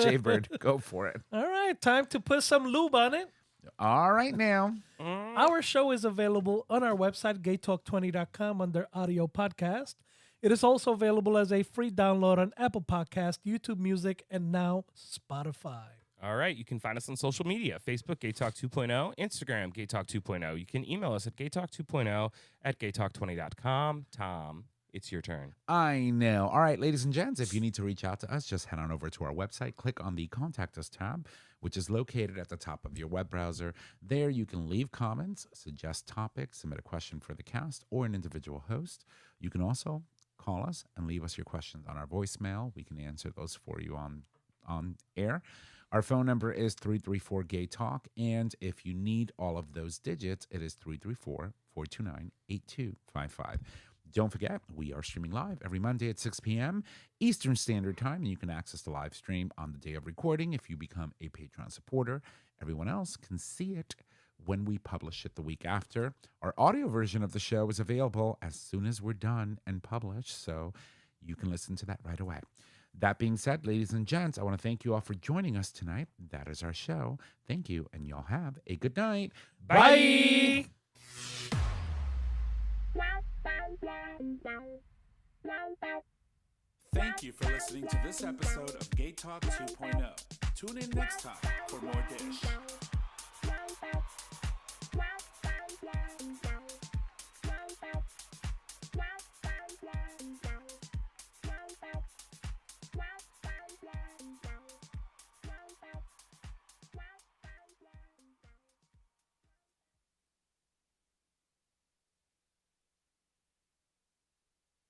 Jay Bird, go for it. All right, time to put some lube on it. All right now. Our show is available on our website, GayTalk20.com, under audio podcast. It is also available as a free download on Apple Podcast, YouTube Music, and now Spotify. All right. You can find us on social media, Facebook, GayTalk 2.0, Instagram, GayTalk 2.0. You can email us at GayTalk2.0@GayTalk20.com. Tom, it's your turn. I know. All right, ladies and gents, if you need to reach out to us, just head on over to our website. Click on the Contact Us tab, which is located at the top of your web browser. There you can leave comments, suggest topics, submit a question for the cast or an individual host. You can also call us and leave us your questions on our voicemail. We can answer those for you on air. Our phone number is 334-GAY-TALK, and if you need all of those digits, it is 334-429-8255. Don't forget, we are streaming live every Monday at 6 p.m. Eastern Standard Time, and you can access the live stream on the day of recording if you become a Patreon supporter. Everyone else can see it when we publish it the week after. Our audio version of the show is available as soon as we're done and published, so you can listen to that right away. That being said, ladies and gents, I want to thank you all for joining us tonight. That is our show. Thank you, and y'all have a good night. Bye. Thank you for listening to this episode of Gay Talk 2.0. Tune in next time for more dish.